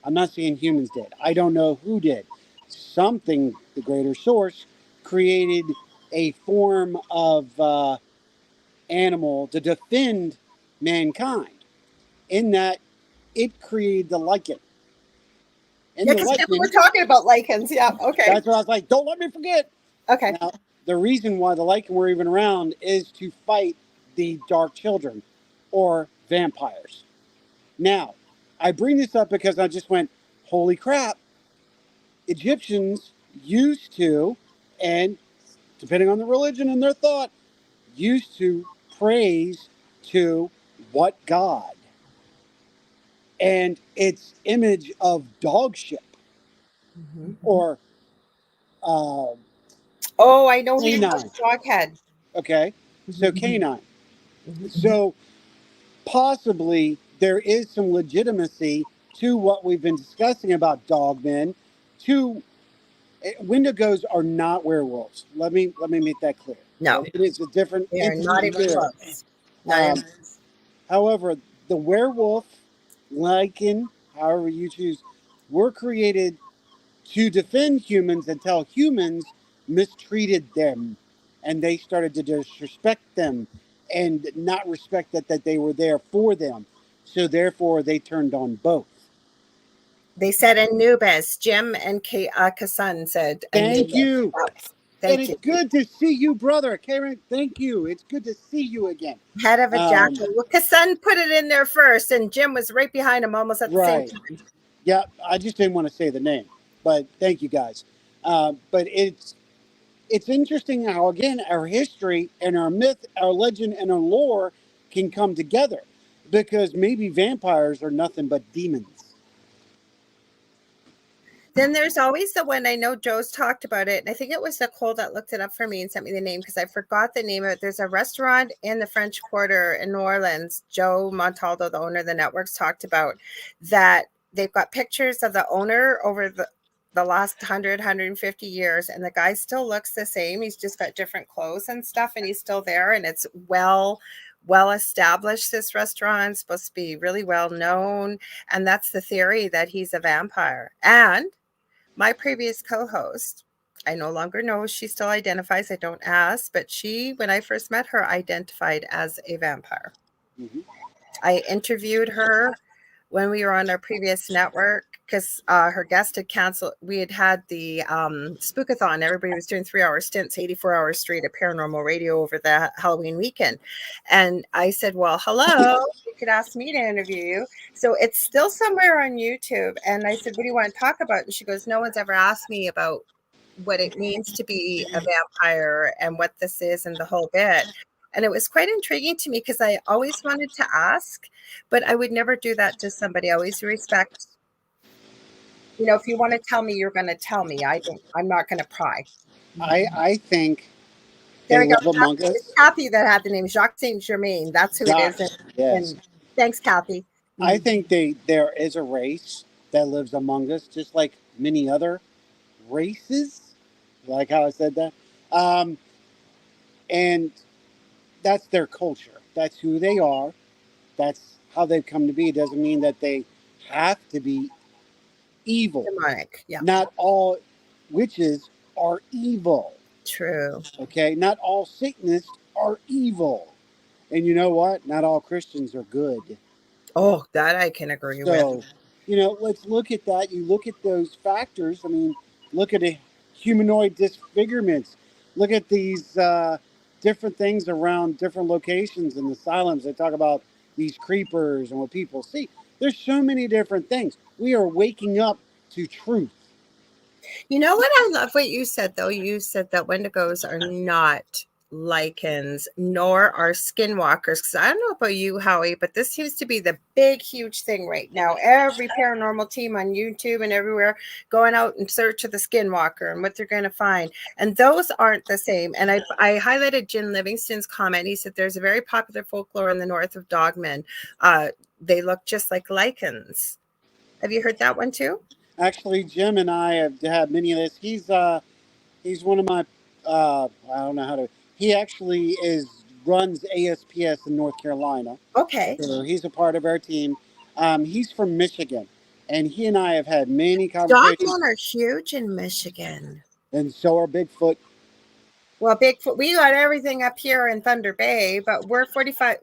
I'm not saying humans did. I don't know who did. Something, the greater source, created a form of animal to defend mankind. In that, it created the lichen. Yeah, because we're talking about lichens. Yeah, okay. That's what I was like, don't let me forget. Okay. Now, the reason why the lichen were even around is to fight the dark children or vampires. Now, I bring this up because I just went, holy crap. Egyptians used to, and depending on the religion and their thought, used to praise to what God? And its image of dogship or I know canine. Doghead. Okay, so canine. So possibly there is some legitimacy to what we've been discussing about dogmen. Wendigos are not werewolves. Let me make that clear. No, it is a different. They are not even close. However, the werewolf, lichen, however you choose, were created to defend humans until humans mistreated them, and they started to disrespect them and not respect that they were there for them. So therefore, they turned on both. They said Anubis. Jim and Kasan said Anubis. Thank you. Thank you. It's good to see you, brother. Karen, thank you. It's good to see you again. Head of a jackal. Well, Kasan put it in there first, and Jim was right behind him almost at the same time. Yeah, I just didn't want to say the name, but thank you guys. But it's interesting how, again, our history and our myth, our legend, and our lore can come together, because maybe vampires are nothing but demons. Then there's always the one, I know Joe's talked about it, and I think it was Nicole that looked it up for me and sent me the name because I forgot the name of it. There's a restaurant in the French Quarter in New Orleans. Joe Montaldo, the owner of the networks, talked about that. They've got pictures of the owner over the last 150 years, and the guy still looks the same. He's just got different clothes and stuff, and he's still there, and it's well established. This restaurant is supposed to be really well known, and that's the theory, that he's a vampire. And my previous co-host, I no longer know. She still identifies. I don't ask, but she, when I first met her, identified as a vampire. Hmm. I interviewed her when we were on our previous network because her guest had canceled. We had the spookathon. Everybody was doing 3-hour stints, 84 hours straight of paranormal radio over the Halloween weekend. And I said, well, hello, you could ask me to interview you. So it's still somewhere on YouTube. And I said, what do you want to talk about? And she goes, no one's ever asked me about what it means to be a vampire and what this is and the whole bit. And it was quite intriguing to me because I always wanted to ask, but I would never do that to somebody. I always respect, if you want to tell me, you're going to tell me. I'm not going to pry. I think There they we go. live among It's us. Kathy that had the name Jacques Saint Germain. That's who it is. Gosh, yes. And thanks, Kathy. I think there is a race that lives among us, just like many other races. Like how I said that, um, and that's their culture. That's who they are. That's how they've come to be. It doesn't mean that they have to be evil. Demonic. Yeah, Not all witches are evil. true. Okay, not all Satanists are evil. And you know what? Not all Christians are good. Oh, that I can agree with. So, let's look at that. You look at those factors. I mean, look at the humanoid disfigurements. Look at these different things around different locations in the asylums. They talk about these creepers and what people see. There's so many different things. We are waking up to truth. You know what? I love what you said, though. You said that Wendigos are not lichens, nor are skinwalkers. Because I don't know about you, Howie, but this seems to be the big, huge thing right now. Every paranormal team on YouTube and everywhere going out in search of the skinwalker and what they're going to find. And those aren't the same. And I highlighted Jim Livingston's comment. He said there's a very popular folklore in the north of Dogman. They look just like lichens. Have you heard that one too? Actually, Jim and I have had many of this. He's one of my I don't know how to. He actually is runs ASPS in North Carolina. Okay. So he's a part of our team. He's from Michigan, and he and I have had many conversations. Dogmen are huge in Michigan. And so are Bigfoot. Well, Bigfoot, we got everything up here in Thunder Bay, but we're 35,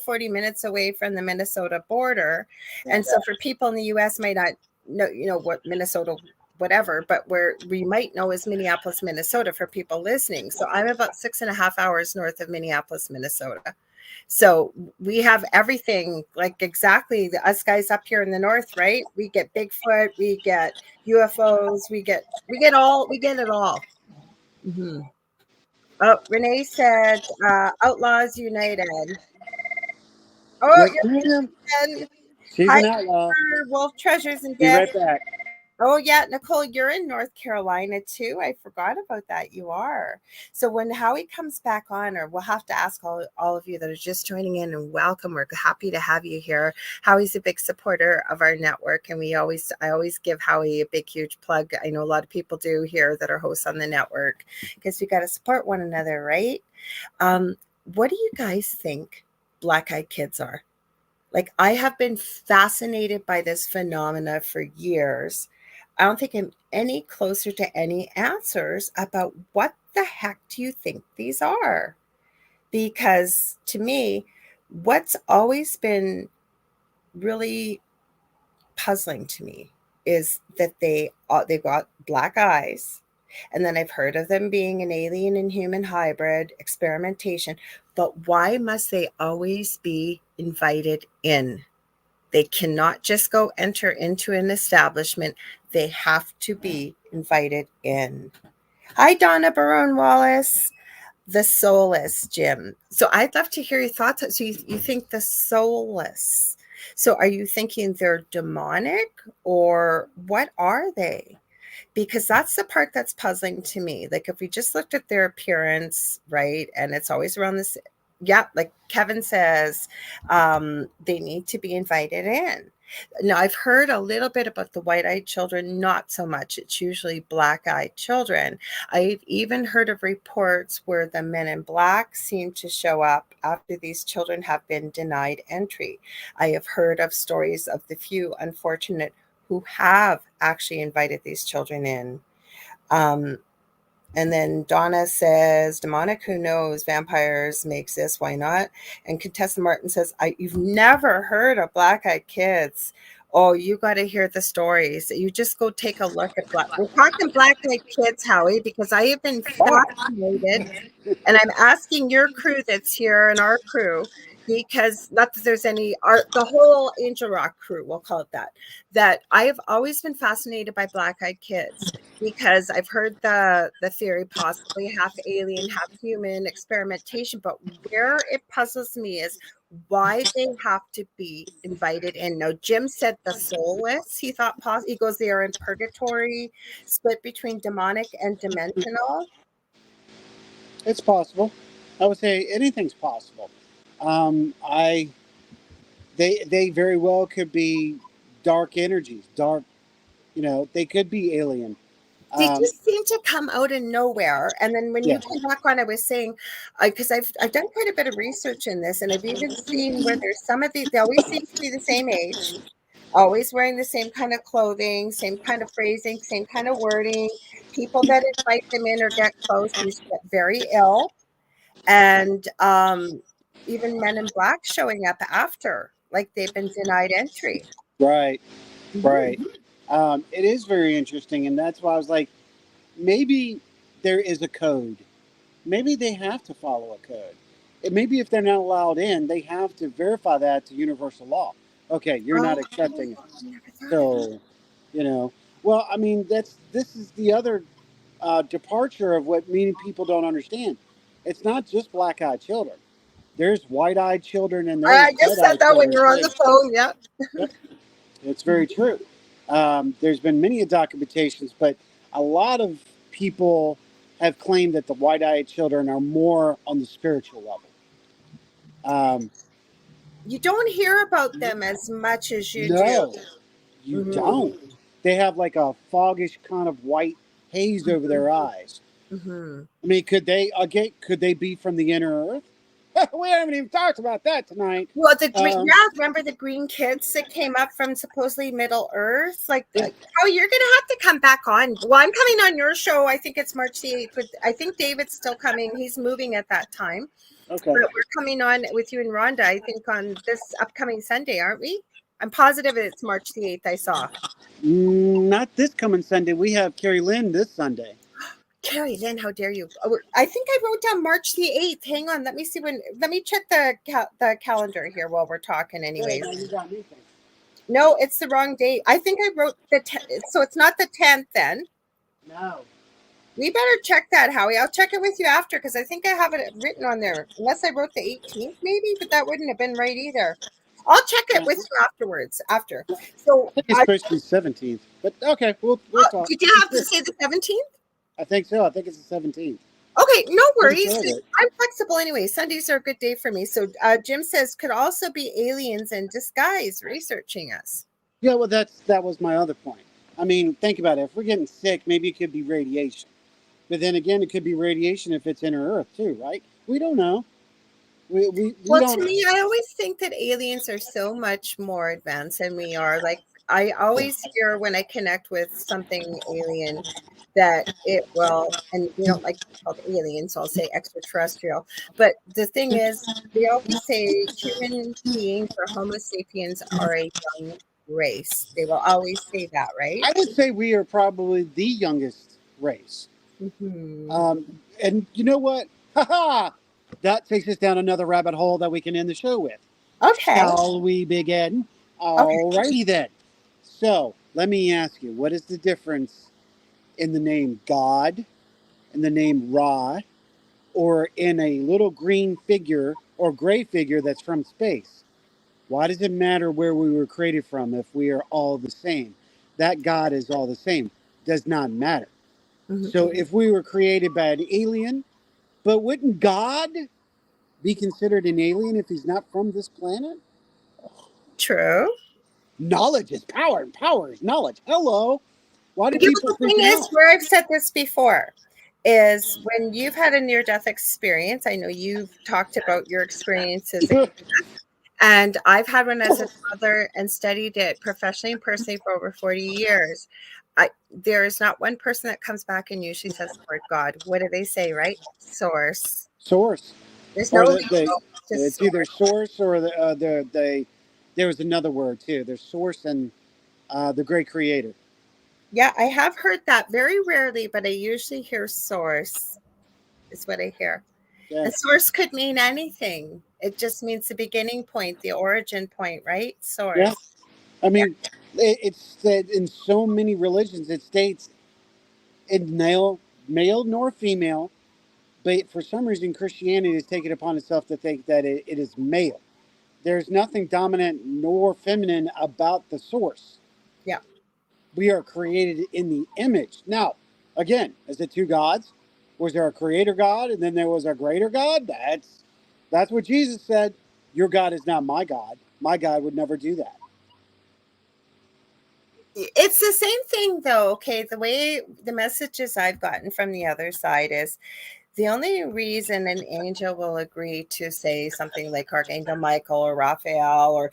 40 minutes away from the Minnesota border. And so for people in the US might not know, what Minnesota, whatever, but where we might know is Minneapolis, Minnesota for people listening. So I'm about 6.5 hours north of Minneapolis, Minnesota. So we have everything like exactly us guys up here in the north, right? We get Bigfoot, we get UFOs, we get it all. Mm-hmm. Oh, Renee said Outlaws United. Oh, Yes, ma'am. you're in. She's Hi, an outlaw. Wolf Treasures and Be Death. right back. Oh, yeah, Nicole, you're in North Carolina too. I forgot about that. You are. So when Howie comes back on, or we'll have to ask all of you that are just joining in, and welcome. We're happy to have you here. Howie's a big supporter of our network, and I always give Howie a big, huge plug. I know a lot of people do here that are hosts on the network because we got to support one another, right? What do you guys think black-eyed kids are? Like, I have been fascinated by this phenomena for years. I don't think I'm any closer to any answers about what the heck do you think these are? Because to me, what's always been really puzzling to me is that they've got black eyes, and then I've heard of them being an alien and human hybrid experimentation. But why must they always be invited in? They cannot just go enter into an establishment. They have to be invited in. Hi, Donna Barone Wallace. The soulless, Jim. So I'd love to hear your thoughts. So you think the soulless. So are you thinking they're demonic, or what are they? Because that's the part that's puzzling to me. Like, if we just looked at their appearance, right, and it's always around this, yeah, like Kevin says, they need to be invited in. Now, I've heard a little bit about the white-eyed children, not so much. It's usually black-eyed children. I've even heard of reports where the men in black seem to show up after these children have been denied entry. I have heard of stories of the few unfortunate who have actually invited these children in. And then Donna says, demonic, who knows? Vampires may exist. Why not? And Contessa Martin says, you've never heard of black-eyed kids. Oh, you got to hear the stories. You just go take a look at we're talking black-eyed kids, Howie, because I have been fascinated. And I'm asking your crew that's here and our crew, because not that there's any the whole Angel Rock crew, we'll call it that I have always been fascinated by black-eyed kids, because I've heard the theory, possibly half alien, half human experimentation. But where it puzzles me is why they have to be invited in. Now, Jim said the soulless. He thought he goes, they are in purgatory, split between demonic and dimensional. It's possible. I would say anything's possible. They very well could be dark energies, dark. They could be alien. They just seem to come out of nowhere. And then when you came back on, I was saying, because I've done quite a bit of research in this, and I've even seen where there's some of they always seem to be the same age, always wearing the same kind of clothing, same kind of phrasing, same kind of wording. People that invite them in or get close usually get very ill. And even Men in Black showing up after, like they've been denied entry. Right. It is very interesting, and that's why I was like, maybe there is a code. Maybe they have to follow a code. Maybe if they're not allowed in, they have to verify that to universal law. Okay, you're not accepting it. So, well, I mean, this is the other departure of what many people don't understand. It's not just black-eyed children. There's white-eyed children, and there's I just said that when you're on the phone. Yep. It's very true. There's been many documentations, but a lot of people have claimed that the white-eyed children are more on the spiritual level. You don't hear about them as much as you do. No, you don't. They have like a foggish kind of white haze over their eyes. I mean, could they be from the inner earth? We haven't even talked about that tonight. Well, remember the green kids that came up from supposedly Middle Earth? Like, you're going to have to come back on. Well, I'm coming on your show. I think it's March the 8th. But I think David's still coming. He's moving at that time. Okay. But we're coming on with you and Rhonda, I think, on this upcoming Sunday, aren't we? I'm positive it's March the 8th, I saw. Not this coming Sunday. We have Carrie Lynn this Sunday. Carrie Lynn, how dare you? I think I wrote down March the 8th. Hang on. Let me check the calendar here while we're talking anyways. No, it's the wrong date. I think I wrote the 10th. So it's not the 10th then. No. We better check that, Howie. I'll check it with you after, because I think I have it written on there. Unless I wrote the 18th maybe, but that wouldn't have been right either. I'll check it with you after. So I think it's supposed to be 17th. But okay, we'll talk. Did you have to say the 17th? I think so. I think it's the 17th. Okay, no worries. I'm flexible anyway. Sundays are a good day for me. So Jim says could also be aliens in disguise researching us. Yeah, well, that was my other point. I mean, think about it. If we're getting sick, maybe it could be radiation. But then again, it could be radiation if it's inner Earth too, right? We don't know. We don't. To me, I always think that aliens are so much more advanced than we are. Like, I always hear when I connect with something alien that it will, and we don't like to be called aliens, so I'll say extraterrestrial. But the thing is, they always say human beings or Homo sapiens are a young race. They will always say that, right? I would say we are probably the youngest race. And you know what? That takes us down another rabbit hole that we can end the show with. Okay. Shall we begin? Alrighty then. So let me ask you, what is the difference in the name God, in the name Ra, or in a little green figure or gray figure that's from space? Why does it matter where we were created from if we are all the same? That God is all the same. Does not matter. So if we were created by an alien, but wouldn't God be considered an alien if he's not from this planet? True. Knowledge is power, and power is knowledge. Hello. Why do people think the thing is, where I've said this before, is when you've had a near-death experience, I know you've talked about your experiences, and I've had one as a mother and studied it professionally and personally for over 40 years. There is not one person that comes back and usually says the word God. What do they say, right? Source. Source, There's no or label, just it's either source. source or there was another word too. There's source and the great creator. Yeah, I have heard that very rarely, but I usually hear source is what I hear. Yeah, And source could mean anything. It just means the beginning point, the origin point, right? yeah. Source. I Yeah. mean, it's said in so many religions. It states in male nor female, but for some reason Christianity has taken upon itself to think that it is male. There's nothing dominant nor feminine about the source. Yeah. We are created in the image. Now, again, is it two gods? Was there a creator God and then there was a greater God? That's what Jesus said. Your God is not my God. My God would never do that. It's the same thing though. Okay. The way the messages I've gotten from the other side is the only reason an angel will agree to say something like Archangel Michael or Raphael or,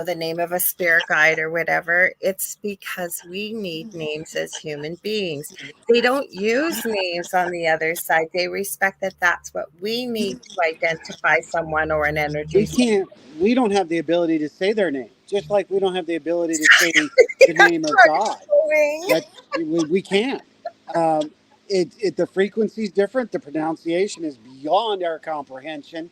the name of a spirit guide or whatever, it's because we need names as human beings. They don't use names on the other side. They respect that that's what we need to identify someone or an energy. We can't, we don't have the ability to say their name, just like we don't have the ability to say the That's name of what God. I'm doing. That we can't. Um, the frequency is different. The pronunciation is beyond our comprehension.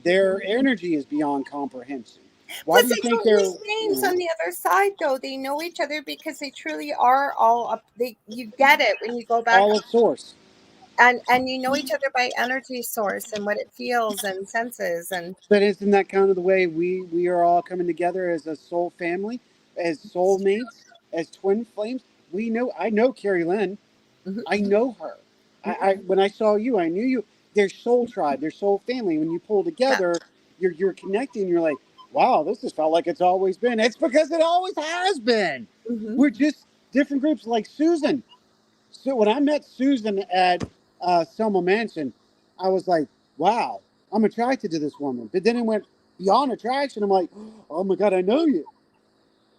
Their energy is beyond comprehension. Why Plus, do you they think don't they're use names on the other side, though. They know each other because they truly are all up. You get it when you go back, all at source? and you know each other by energy source and what it feels and senses. And But isn't that kind of the way we are all coming together as a soul family, as soulmates, as twin flames? We know. I know Carrie Lynn. Mhm, I know her. I mhm. when I saw you, I knew you. Their soul tribe, their soul family. When you pull Yeah. together, you're connecting. You're like, wow, this has felt like it's always been. It's because it always has been. Hmm. We're just different groups. Like Susan. So when I met Susan at Selma Mansion, I was like, wow, I'm attracted to this woman. But then it went beyond attraction. I'm like, oh my god, I know you.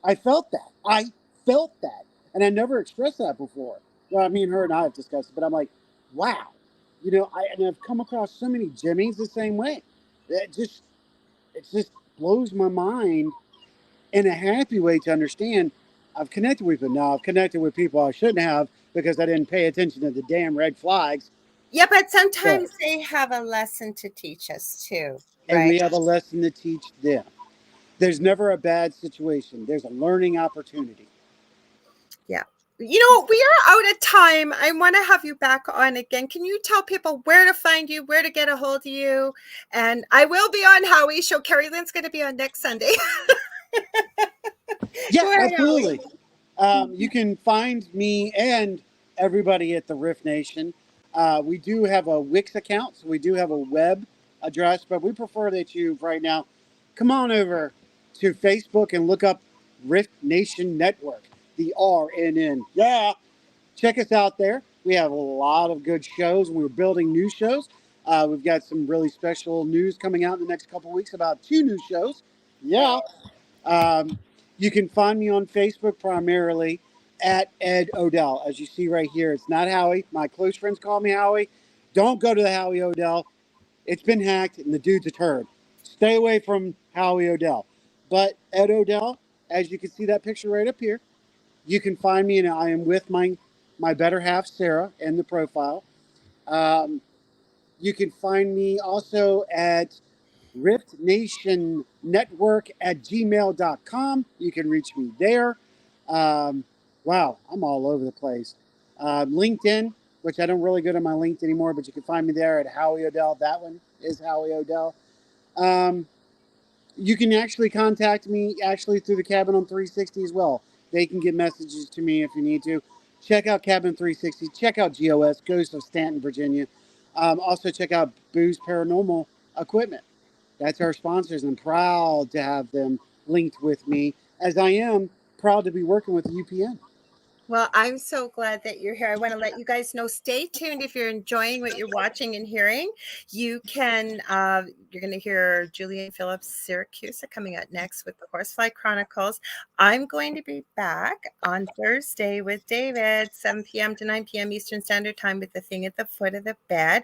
I felt that. I felt that. And I never expressed that before. Well, I mean, her and I have discussed it, but I'm like, wow. And I've come across so many Jimmys the same way. It just blows my mind in a happy way to understand I've connected with people. Now, I've connected with people I shouldn't have because I didn't pay attention to the damn red flags. Yeah, but But, sometimes they have a lesson to teach us too, and right? we have a lesson to teach them. There's never a bad situation, there's a learning opportunity. Yeah. We are out of time. I want to have you back on again. Can you tell people where to find you, where to get a hold of you? And I will be on Howie's show. Carrie Lynn's going to be on next Sunday. Yeah, Go ahead, Howie. absolutely. You can find me and everybody at the Riff Nation. We do have a Wix account, so we do have a web address, but we prefer that you, right now, come on over to Facebook and look up Riff Nation Network, the RNN. Yeah, check us out there. We have a lot of good shows, and we're building new shows. We've got some really special news coming out in the next couple weeks about 2 new shows. Yeah. Um, you can find me on Facebook primarily at Ed Odell. As you see right here, it's not Howie. My close friends call me Howie. Don't go to the Howie Odell. It's been hacked, and the dude's a turd. Stay away from Howie Odell. But Ed Odell, as you can see that picture right up here, you can find me, and I am with my better half, Sarah, in the profile. Um, you can find me also at Rift Nation Network at gmail.com. You can reach me there. Um, wow, I'm all over the place. LinkedIn, which I don't really go to my LinkedIn anymore, but you can find me there at Howie Odell. That one is Howie Odell. Um, you can actually contact me actually through the Cabin on 360 as well. They can get messages to me if you need to. Check out Cabin 360. Check out GOS, Ghost of Stanton, Virginia. Also check out Boo's Paranormal Equipment. That's our sponsors. I'm proud to have them linked with me, as I am proud to be working with UPN. Well, I'm so glad that you're here. I want to let you guys know, stay tuned if you're enjoying what you're watching and hearing. You can, you're going to hear Julian Phillips Syracuse coming up next with the Horsefly Chronicles. I'm going to be back on Thursday with David, 7 p.m. to 9 p.m. Eastern Standard Time with the thing at the foot of the bed.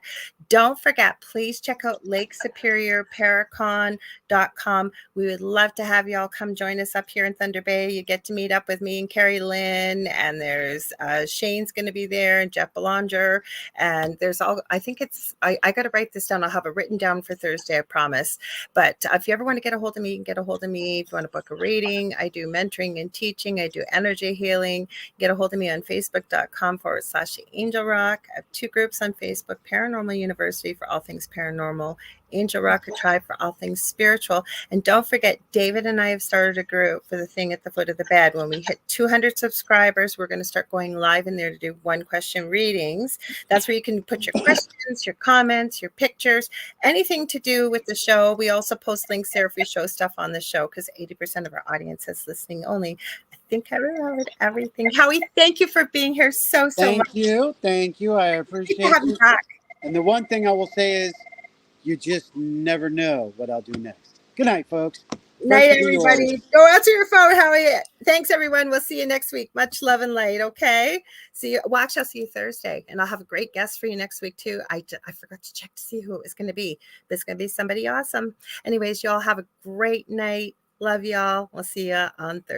Don't forget, please check out Lake Superior Paracon.com. We would love to have you all come join us up here in Thunder Bay. You get to meet up with me and Carrie Lynn, and there's Shane's going to be there, and Jeff Belanger, and there's all, I think it's, I got to write this down. I'll have it written down for Thursday, I promise. But if you ever want to get a hold of me, you can get a hold of me. If you want to book a reading, I do mentoring and teaching. I do energy healing. Get a hold of me on Facebook.com/Angel Rock. I have 2 groups on Facebook: Paranormal University for all things paranormal, Angel Rock, a tribe for all things spiritual. And don't forget, David and I have started a group for the thing at the foot of the bed. When we hit 200 subscribers, we're going to start going live in there to do 1-question readings. That's where you can put your questions, your comments, your pictures, anything to do with the show. We also post links there if we show stuff on the show, because 80% of our audience is listening only. I think I remembered everything. Howie, thank you for being here so much. Thank you. I appreciate Have you you. back. And the one thing I will say is, you just never know what I'll do next. Good night, folks. Night, Pressure be yours. everybody. Go answer your phone, Howie. Thanks, everyone. We'll see you next week. Much love and light. Okay. See you. Watch. I'll see you Thursday, and I'll have a great guest for you next week too. I forgot to check to see who it was going to be, but it's going to be somebody awesome. Anyways, y'all have a great night. Love y'all. We'll see you on Thursday.